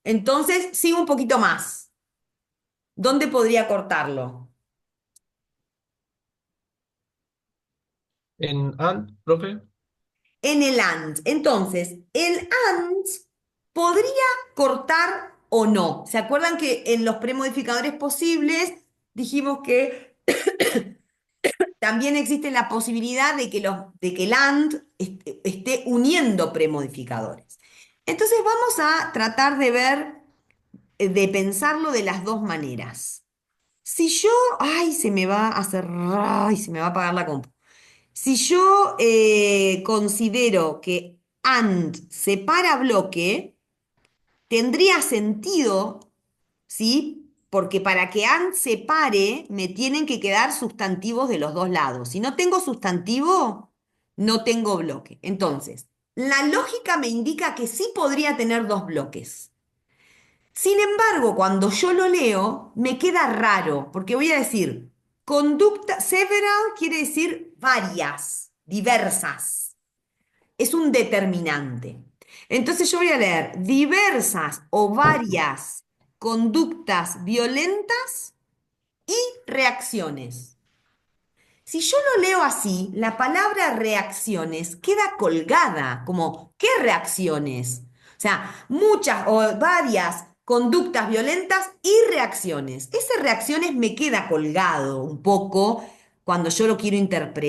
[SPEAKER 1] Entonces, sigo un poquito más. ¿Dónde podría cortarlo?
[SPEAKER 2] En and, profe,
[SPEAKER 1] En el and. Entonces, el and podría cortar o no. ¿Se acuerdan que en los premodificadores posibles dijimos que también existe la posibilidad de que el and esté uniendo premodificadores? Entonces vamos a tratar de ver, de pensarlo de las dos maneras. Si yo, ay, se me va a hacer, ay, se me va a apagar la compu. Si yo considero que and separa bloque, tendría sentido, ¿sí? Porque para que and separe, me tienen que quedar sustantivos de los dos lados. Si no tengo sustantivo, no tengo bloque. Entonces, la lógica me indica que sí podría tener dos bloques. Sin embargo, cuando yo lo leo, me queda raro, porque voy a decir, conducta, several quiere decir varias, diversas. Es un determinante. Entonces yo voy a leer diversas o varias conductas violentas y reacciones. Si yo lo leo así, la palabra reacciones queda colgada, como ¿qué reacciones? O sea, muchas o varias conductas violentas y reacciones. Ese reacciones me queda colgado un poco cuando yo lo quiero interpretar.